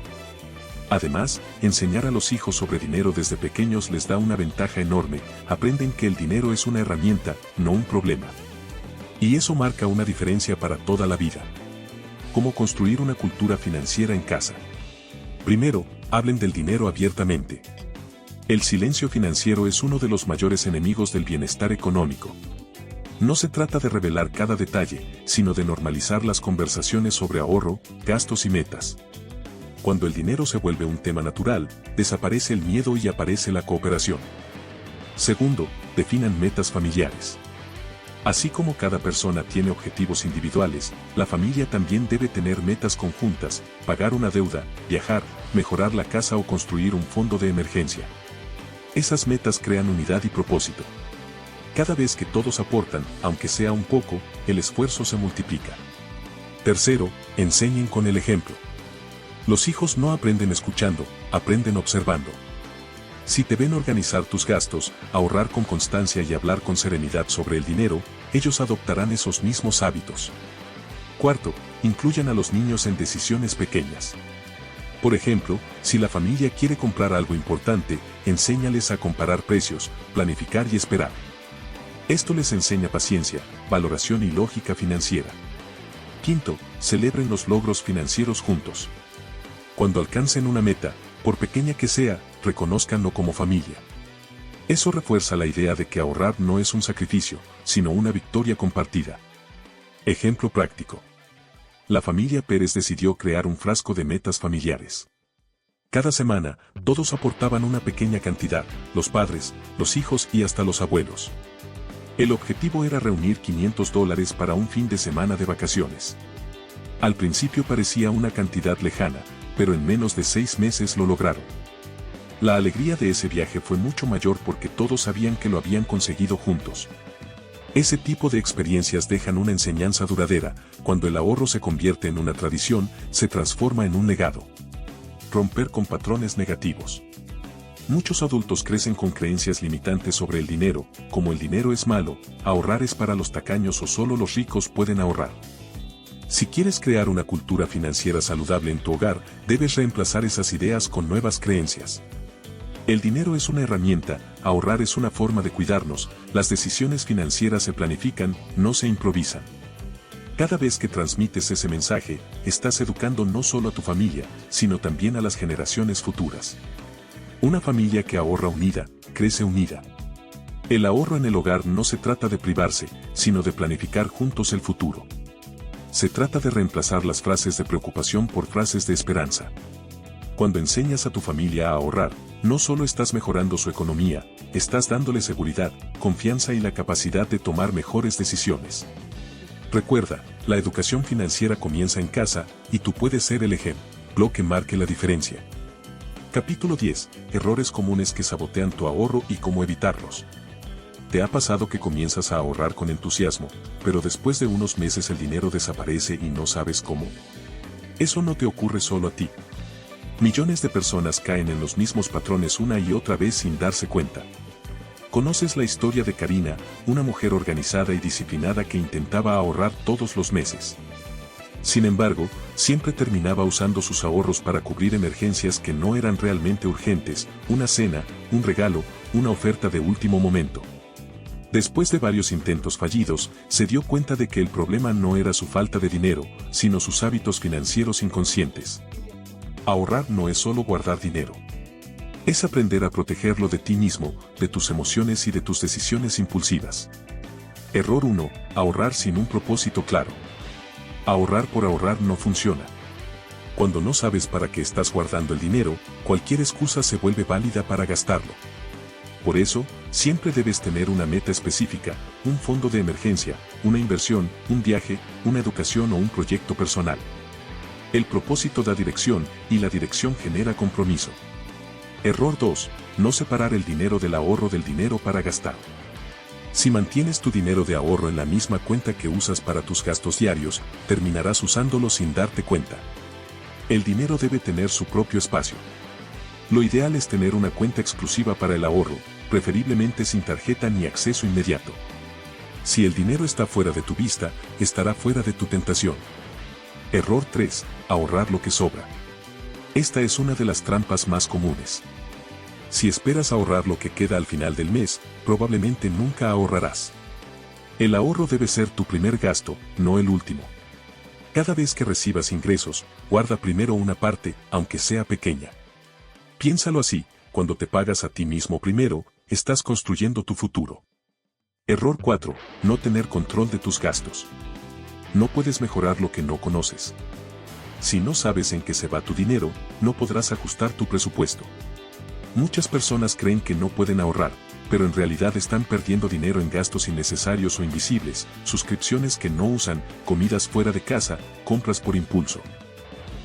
Además, enseñar a los hijos sobre dinero desde pequeños les da una ventaja enorme, aprenden que el dinero es una herramienta, no un problema. Y eso marca una diferencia para toda la vida. ¿Cómo construir una cultura financiera en casa? Primero, hablen del dinero abiertamente. El silencio financiero es uno de los mayores enemigos del bienestar económico. No se trata de revelar cada detalle, sino de normalizar las conversaciones sobre ahorro, gastos y metas. Cuando el dinero se vuelve un tema natural, desaparece el miedo y aparece la cooperación. Segundo, definan metas familiares. Así como cada persona tiene objetivos individuales, la familia también debe tener metas conjuntas, pagar una deuda, viajar, mejorar la casa o construir un fondo de emergencia. Esas metas crean unidad y propósito. Cada vez que todos aportan, aunque sea un poco, el esfuerzo se multiplica. Tercero, enseñen con el ejemplo. Los hijos no aprenden escuchando, aprenden observando. Si te ven organizar tus gastos, ahorrar con constancia y hablar con serenidad sobre el dinero, ellos adoptarán esos mismos hábitos. Cuarto, incluyan a los niños en decisiones pequeñas. Por ejemplo, si la familia quiere comprar algo importante, enséñales a comparar precios, planificar y esperar. Esto les enseña paciencia, valoración y lógica financiera. Quinto, celebren los logros financieros juntos. Cuando alcancen una meta, por pequeña que sea, reconózcanlo como familia. Eso refuerza la idea de que ahorrar no es un sacrificio, sino una victoria compartida. Ejemplo práctico. La familia Pérez decidió crear un frasco de metas familiares. Cada semana, todos aportaban una pequeña cantidad, los padres, los hijos y hasta los abuelos. El objetivo era reunir $500 para un fin de semana de vacaciones. Al principio parecía una cantidad lejana, pero en menos de 6 meses lo lograron. La alegría de ese viaje fue mucho mayor porque todos sabían que lo habían conseguido juntos. Ese tipo de experiencias dejan una enseñanza duradera. Cuando el ahorro se convierte en una tradición, se transforma en un legado. Romper con patrones negativos. Muchos adultos crecen con creencias limitantes sobre el dinero, como el dinero es malo, ahorrar es para los tacaños o solo los ricos pueden ahorrar. Si quieres crear una cultura financiera saludable en tu hogar, debes reemplazar esas ideas con nuevas creencias. El dinero es una herramienta, ahorrar es una forma de cuidarnos, las decisiones financieras se planifican, no se improvisan. Cada vez que transmites ese mensaje, estás educando no solo a tu familia, sino también a las generaciones futuras. Una familia que ahorra unida, crece unida. El ahorro en el hogar no se trata de privarse, sino de planificar juntos el futuro. Se trata de reemplazar las frases de preocupación por frases de esperanza. Cuando enseñas a tu familia a ahorrar, no solo estás mejorando su economía, estás dándole seguridad, confianza y la capacidad de tomar mejores decisiones. Recuerda, la educación financiera comienza en casa, y tú puedes ser el ejemplo que marque la diferencia. Capítulo 10. Errores comunes que sabotean tu ahorro y cómo evitarlos. ¿Te ha pasado que comienzas a ahorrar con entusiasmo, pero después de unos meses el dinero desaparece y no sabes cómo? Eso no te ocurre solo a ti. Millones de personas caen en los mismos patrones una y otra vez sin darse cuenta. ¿Conoces la historia de Karina, una mujer organizada y disciplinada que intentaba ahorrar todos los meses? Sin embargo, siempre terminaba usando sus ahorros para cubrir emergencias que no eran realmente urgentes, una cena, un regalo, una oferta de último momento. Después de varios intentos fallidos, se dio cuenta de que el problema no era su falta de dinero, sino sus hábitos financieros inconscientes. Ahorrar no es solo guardar dinero. Es aprender a protegerlo de ti mismo, de tus emociones y de tus decisiones impulsivas. Error 1. Ahorrar sin un propósito claro. Ahorrar por ahorrar no funciona. Cuando no sabes para qué estás guardando el dinero, cualquier excusa se vuelve válida para gastarlo. Por eso, siempre debes tener una meta específica, un fondo de emergencia, una inversión, un viaje, una educación o un proyecto personal. El propósito da dirección, y la dirección genera compromiso. Error 2. No separar el dinero del ahorro del dinero para gastar. Si mantienes tu dinero de ahorro en la misma cuenta que usas para tus gastos diarios, terminarás usándolo sin darte cuenta. El dinero debe tener su propio espacio. Lo ideal es tener una cuenta exclusiva para el ahorro, preferiblemente sin tarjeta ni acceso inmediato. Si el dinero está fuera de tu vista, estará fuera de tu tentación. Error 3. Ahorrar lo que sobra. Esta es una de las trampas más comunes. Si esperas ahorrar lo que queda al final del mes, probablemente nunca ahorrarás. El ahorro debe ser tu primer gasto, no el último. Cada vez que recibas ingresos, guarda primero una parte, aunque sea pequeña. Piénsalo así, cuando te pagas a ti mismo primero, estás construyendo tu futuro. Error 4. No tener control de tus gastos. No puedes mejorar lo que no conoces. Si no sabes en qué se va tu dinero, no podrás ajustar tu presupuesto. Muchas personas creen que no pueden ahorrar, pero en realidad están perdiendo dinero en gastos innecesarios o invisibles, suscripciones que no usan, comidas fuera de casa, compras por impulso.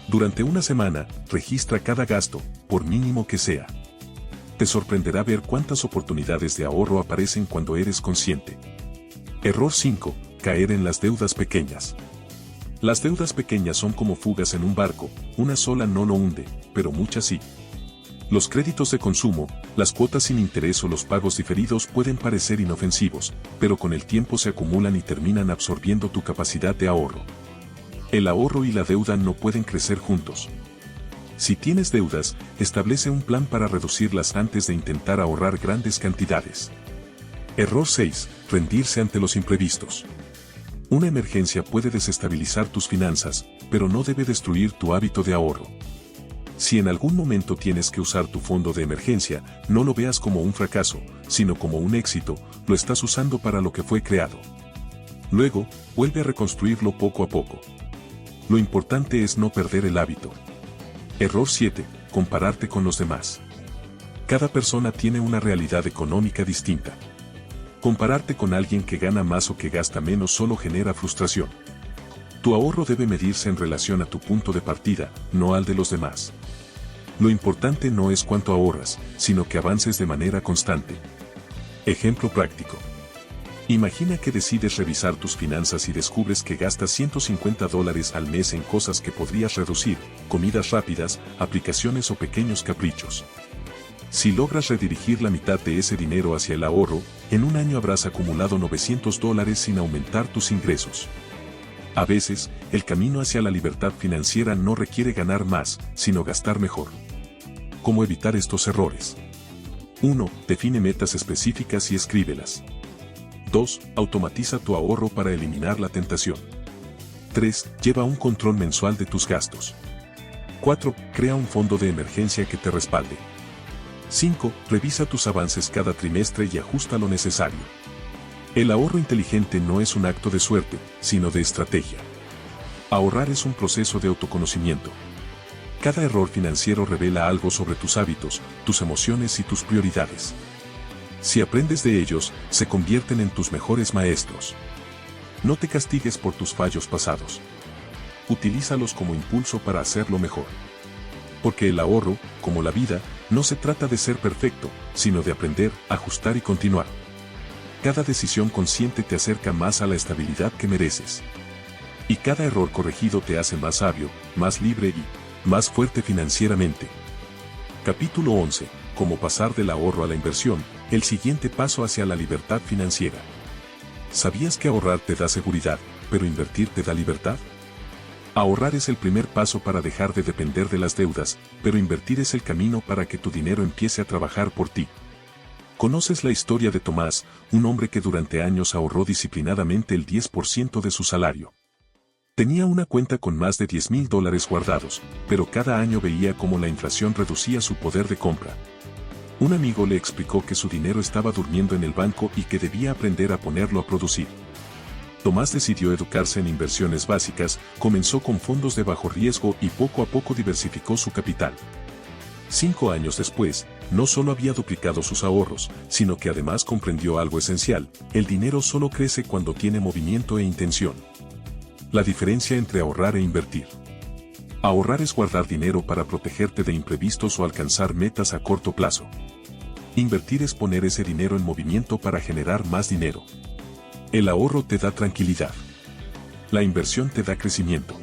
Durante una semana, registra cada gasto, por mínimo que sea. Te sorprenderá ver cuántas oportunidades de ahorro aparecen cuando eres consciente. Error 5. Caer en las deudas pequeñas. Las deudas pequeñas son como fugas en un barco, una sola no lo hunde, pero muchas sí. Los créditos de consumo, las cuotas sin interés o los pagos diferidos pueden parecer inofensivos, pero con el tiempo se acumulan y terminan absorbiendo tu capacidad de ahorro. El ahorro y la deuda no pueden crecer juntos. Si tienes deudas, establece un plan para reducirlas antes de intentar ahorrar grandes cantidades. Error 6. Rendirse ante los imprevistos. Una emergencia puede desestabilizar tus finanzas, pero no debe destruir tu hábito de ahorro. Si en algún momento tienes que usar tu fondo de emergencia, no lo veas como un fracaso, sino como un éxito, lo estás usando para lo que fue creado. Luego, vuelve a reconstruirlo poco a poco. Lo importante es no perder el hábito. Error 7. Compararte con los demás. Cada persona tiene una realidad económica distinta. Compararte con alguien que gana más o que gasta menos solo genera frustración. Tu ahorro debe medirse en relación a tu punto de partida, no al de los demás. Lo importante no es cuánto ahorras, sino que avances de manera constante. Ejemplo práctico. Imagina que decides revisar tus finanzas y descubres que gastas $150 al mes en cosas que podrías reducir, comidas rápidas, aplicaciones o pequeños caprichos. Si logras redirigir la mitad de ese dinero hacia el ahorro, en un año habrás acumulado $900 sin aumentar tus ingresos. A veces, el camino hacia la libertad financiera no requiere ganar más, sino gastar mejor. ¿Cómo evitar estos errores? 1. Define metas específicas y escríbelas. 2. Automatiza tu ahorro para eliminar la tentación. 3. Lleva un control mensual de tus gastos. 4. Crea un fondo de emergencia que te respalde. 5. Revisa tus avances cada trimestre y ajusta lo necesario. El ahorro inteligente no es un acto de suerte, sino de estrategia. Ahorrar es un proceso de autoconocimiento. Cada error financiero revela algo sobre tus hábitos, tus emociones y tus prioridades. Si aprendes de ellos, se convierten en tus mejores maestros. No te castigues por tus fallos pasados. Utilízalos como impulso para hacerlo mejor. Porque el ahorro, como la vida, no se trata de ser perfecto, sino de aprender, ajustar y continuar. Cada decisión consciente te acerca más a la estabilidad que mereces. Y cada error corregido te hace más sabio, más libre y más fuerte financieramente. Capítulo 11. Cómo pasar del ahorro a la inversión, el siguiente paso hacia la libertad financiera. ¿Sabías que ahorrar te da seguridad, pero invertir te da libertad? Ahorrar es el primer paso para dejar de depender de las deudas, pero invertir es el camino para que tu dinero empiece a trabajar por ti. ¿Conoces la historia de Tomás, un hombre que durante años ahorró disciplinadamente el 10% de su salario? Tenía una cuenta con más de $10,000 guardados, pero cada año veía cómo la inflación reducía su poder de compra. Un amigo le explicó que su dinero estaba durmiendo en el banco y que debía aprender a ponerlo a producir. Tomás decidió educarse en inversiones básicas, comenzó con fondos de bajo riesgo y poco a poco diversificó su capital. 5 años después, no solo había duplicado sus ahorros, sino que además comprendió algo esencial: el dinero solo crece cuando tiene movimiento e intención. La diferencia entre ahorrar e invertir. Ahorrar es guardar dinero para protegerte de imprevistos o alcanzar metas a corto plazo. Invertir es poner ese dinero en movimiento para generar más dinero. El ahorro te da tranquilidad. La inversión te da crecimiento.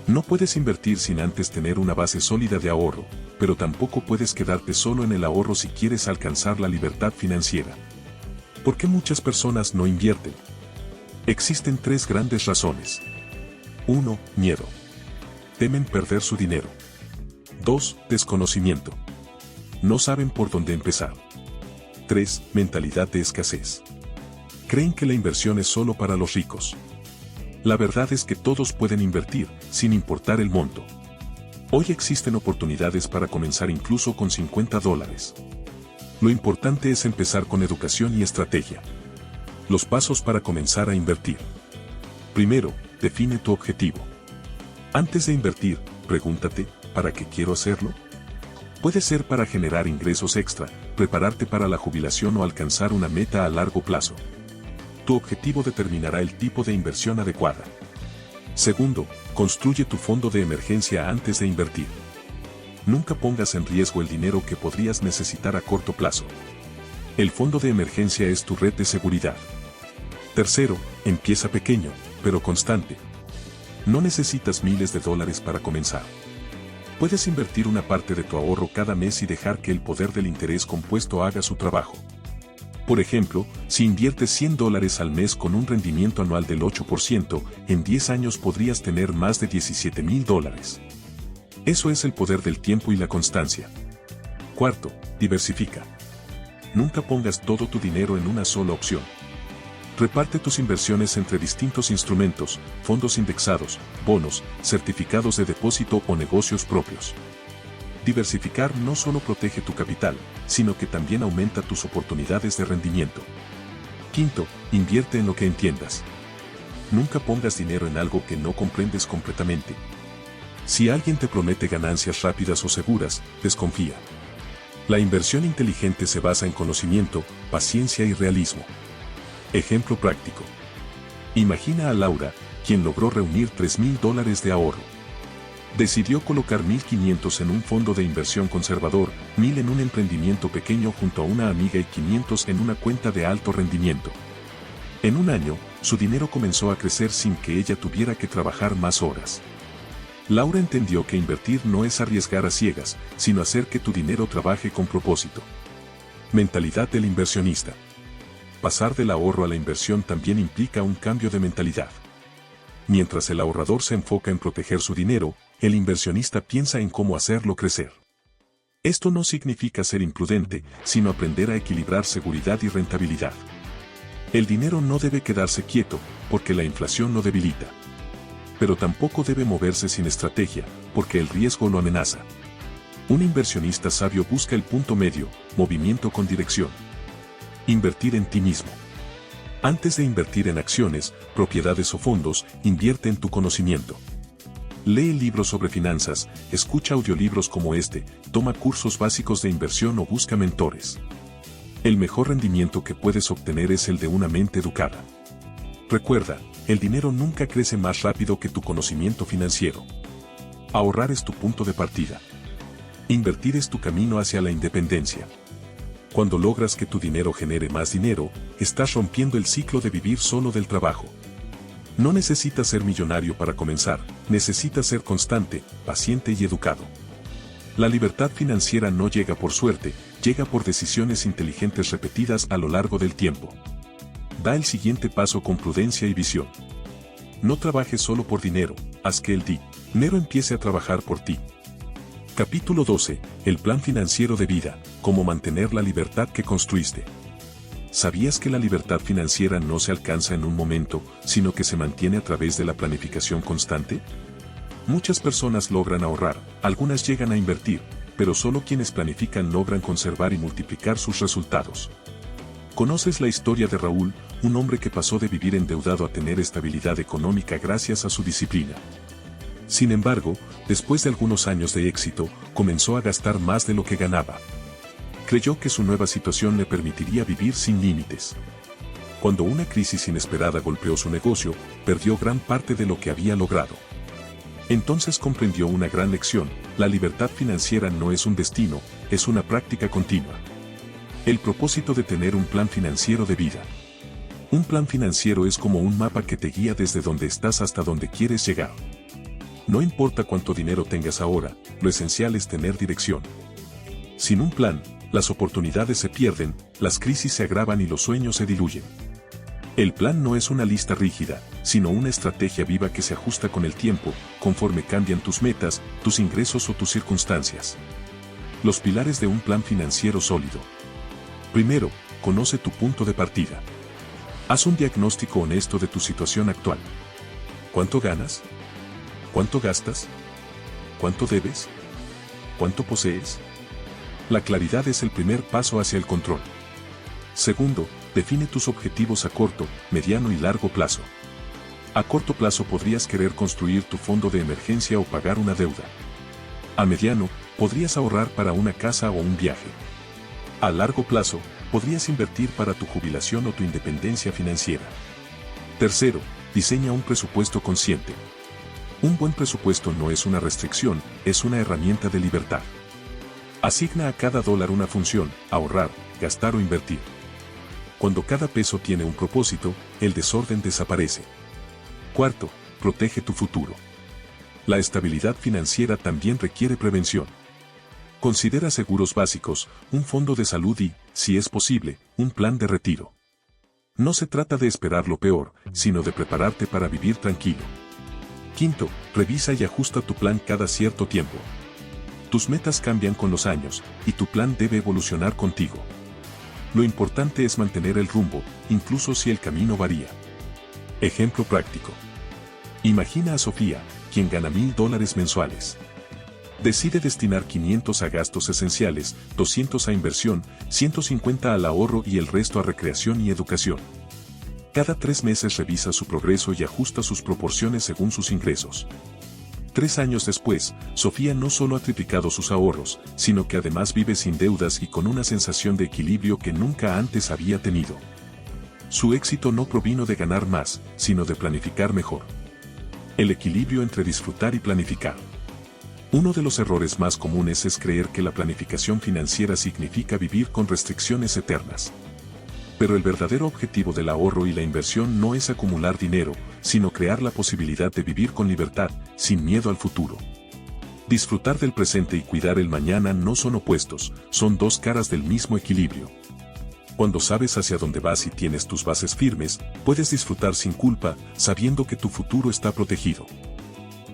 No puedes invertir sin antes tener una base sólida de ahorro, pero tampoco puedes quedarte solo en el ahorro si quieres alcanzar la libertad financiera. ¿Por qué muchas personas no invierten? Existen 3 grandes razones. 1. Miedo. Temen perder su dinero. 2. Desconocimiento. No saben por dónde empezar. 3. Mentalidad de escasez. Creen que la inversión es solo para los ricos. La verdad es que todos pueden invertir, sin importar el monto. Hoy existen oportunidades para comenzar incluso con $50. Lo importante es empezar con educación y estrategia. Los pasos para comenzar a invertir. Primero, define tu objetivo. Antes de invertir, pregúntate, ¿para qué quiero hacerlo? Puede ser para generar ingresos extra, prepararte para la jubilación o alcanzar una meta a largo plazo. Tu objetivo determinará el tipo de inversión adecuada. Segundo, construye tu fondo de emergencia antes de invertir. Nunca pongas en riesgo el dinero que podrías necesitar a corto plazo. El fondo de emergencia es tu red de seguridad. Tercero, empieza pequeño, pero constante. No necesitas miles de dólares para comenzar. Puedes invertir una parte de tu ahorro cada mes y dejar que el poder del interés compuesto haga su trabajo. Por ejemplo, si inviertes $100 al mes con un rendimiento anual del 8%, en 10 años podrías tener más de $17,000. Eso es el poder del tiempo y la constancia. Cuarto, diversifica. Nunca pongas todo tu dinero en una sola opción. Reparte tus inversiones entre distintos instrumentos, fondos indexados, bonos, certificados de depósito o negocios propios. Diversificar no solo protege tu capital, sino que también aumenta tus oportunidades de rendimiento. Quinto, invierte en lo que entiendas. Nunca pongas dinero en algo que no comprendes completamente. Si alguien te promete ganancias rápidas o seguras, desconfía. La inversión inteligente se basa en conocimiento, paciencia y realismo. Ejemplo práctico. Imagina a Laura, quien logró reunir $3,000 de ahorro. Decidió colocar 1.500 en un fondo de inversión conservador, 1.000 en un emprendimiento pequeño junto a una amiga y 500 en una cuenta de alto rendimiento. En un año, su dinero comenzó a crecer sin que ella tuviera que trabajar más horas. Laura entendió que invertir no es arriesgar a ciegas, sino hacer que tu dinero trabaje con propósito. Mentalidad del inversionista. Pasar del ahorro a la inversión también implica un cambio de mentalidad. Mientras el ahorrador se enfoca en proteger su dinero, el inversionista piensa en cómo hacerlo crecer. Esto no significa ser imprudente, sino aprender a equilibrar seguridad y rentabilidad. El dinero no debe quedarse quieto, porque la inflación lo debilita. Pero tampoco debe moverse sin estrategia, porque el riesgo lo amenaza. Un inversionista sabio busca el punto medio, movimiento con dirección. Invertir en ti mismo. Antes de invertir en acciones, propiedades o fondos, invierte en tu conocimiento. Lee libros sobre finanzas, escucha audiolibros como este, toma cursos básicos de inversión o busca mentores. El mejor rendimiento que puedes obtener es el de una mente educada. Recuerda, el dinero nunca crece más rápido que tu conocimiento financiero. Ahorrar es tu punto de partida. Invertir es tu camino hacia la independencia. Cuando logras que tu dinero genere más dinero, estás rompiendo el ciclo de vivir solo del trabajo. No necesitas ser millonario para comenzar, necesitas ser constante, paciente y educado. La libertad financiera no llega por suerte, llega por decisiones inteligentes repetidas a lo largo del tiempo. Da el siguiente paso con prudencia y visión. No trabajes solo por dinero, haz que el dinero empiece a trabajar por ti. Capítulo 12. El plan financiero de vida, cómo mantener la libertad que construiste. ¿Sabías que la libertad financiera no se alcanza en un momento, sino que se mantiene a través de la planificación constante? Muchas personas logran ahorrar, algunas llegan a invertir, pero solo quienes planifican logran conservar y multiplicar sus resultados. ¿Conoces la historia de Raúl, un hombre que pasó de vivir endeudado a tener estabilidad económica gracias a su disciplina? Sin embargo, después de algunos años de éxito, comenzó a gastar más de lo que ganaba. Creyó que su nueva situación le permitiría vivir sin límites. Cuando una crisis inesperada golpeó su negocio, perdió gran parte de lo que había logrado. Entonces comprendió una gran lección: la libertad financiera no es un destino, es una práctica continua. El propósito de tener un plan financiero de vida. Un plan financiero es como un mapa que te guía desde donde estás hasta donde quieres llegar. No importa cuánto dinero tengas ahora, lo esencial es tener dirección. Sin un plan, las oportunidades se pierden, las crisis se agravan y los sueños se diluyen. El plan no es una lista rígida, sino una estrategia viva que se ajusta con el tiempo, conforme cambian tus metas, tus ingresos o tus circunstancias. Los pilares de un plan financiero sólido. Primero, conoce tu punto de partida. Haz un diagnóstico honesto de tu situación actual. ¿Cuánto ganas? ¿Cuánto gastas? ¿Cuánto debes? ¿Cuánto posees? La claridad es el primer paso hacia el control. Segundo, define tus objetivos a corto, mediano y largo plazo. A corto plazo podrías querer construir tu fondo de emergencia o pagar una deuda. A mediano, podrías ahorrar para una casa o un viaje. A largo plazo, podrías invertir para tu jubilación o tu independencia financiera. Tercero, diseña un presupuesto consciente. Un buen presupuesto no es una restricción, es una herramienta de libertad. Asigna a cada dólar una función: ahorrar, gastar o invertir. Cuando cada peso tiene un propósito, el desorden desaparece. Cuarto, protege tu futuro. La estabilidad financiera también requiere prevención. Considera seguros básicos, un fondo de salud y, si es posible, un plan de retiro. No se trata de esperar lo peor, sino de prepararte para vivir tranquilo. Quinto, revisa y ajusta tu plan cada cierto tiempo. Tus metas cambian con los años, y tu plan debe evolucionar contigo. Lo importante es mantener el rumbo, incluso si el camino varía. Ejemplo práctico. Imagina a Sofía, quien gana $1,000 mensuales. Decide destinar 500 a gastos esenciales, 200 a inversión, 150 al ahorro y el resto a recreación y educación. Cada 3 meses revisa su progreso y ajusta sus proporciones según sus ingresos. 3 años después, Sofía no solo ha triplicado sus ahorros, sino que además vive sin deudas y con una sensación de equilibrio que nunca antes había tenido. su éxito no provino de ganar más, sino de planificar mejor. El equilibrio entre disfrutar y planificar. Uno de los errores más comunes es creer que la planificación financiera significa vivir con restricciones eternas. Pero el verdadero objetivo del ahorro y la inversión no es acumular dinero, sino crear la posibilidad de vivir con libertad, sin miedo al futuro. Disfrutar del presente y cuidar el mañana no son opuestos, son dos caras del mismo equilibrio. Cuando sabes hacia dónde vas y tienes tus bases firmes, puedes disfrutar sin culpa, sabiendo que tu futuro está protegido.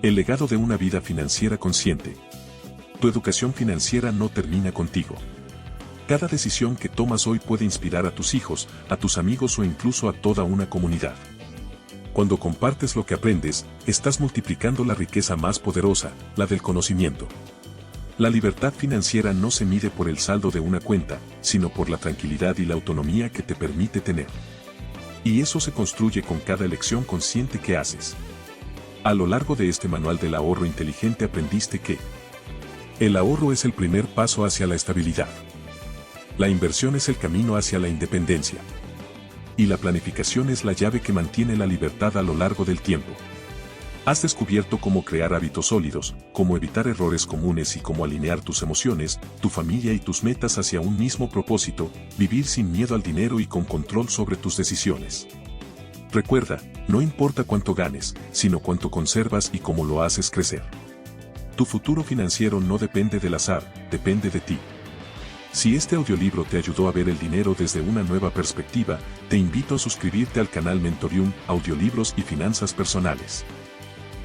El legado de una vida financiera consciente. Tu educación financiera no termina contigo. Cada decisión que tomas hoy puede inspirar a tus hijos, a tus amigos o incluso a toda una comunidad. Cuando compartes lo que aprendes, estás multiplicando la riqueza más poderosa, la del conocimiento. La libertad financiera no se mide por el saldo de una cuenta, sino por la tranquilidad y la autonomía que te permite tener. Y eso se construye con cada elección consciente que haces. A lo largo de este manual del ahorro inteligente aprendiste que el ahorro es el primer paso hacia la estabilidad. La inversión es el camino hacia la independencia. Y la planificación es la llave que mantiene la libertad a lo largo del tiempo. Has descubierto cómo crear hábitos sólidos, cómo evitar errores comunes y cómo alinear tus emociones, tu familia y tus metas hacia un mismo propósito, vivir sin miedo al dinero y con control sobre tus decisiones. Recuerda, no importa cuánto ganes, sino cuánto conservas y cómo lo haces crecer. Tu futuro financiero no depende del azar, depende de ti. Si este audiolibro te ayudó a ver el dinero desde una nueva perspectiva, te invito a suscribirte al canal Mentorium, Audiolibros y Finanzas Personales.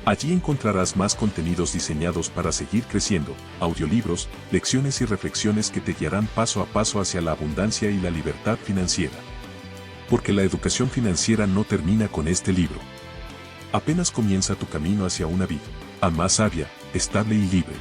Allí encontrarás más contenidos diseñados para seguir creciendo, audiolibros, lecciones y reflexiones que te guiarán paso a paso hacia la abundancia y la libertad financiera. Porque la educación financiera no termina con este libro. Apenas comienza tu camino hacia una vida más sabia, estable y libre.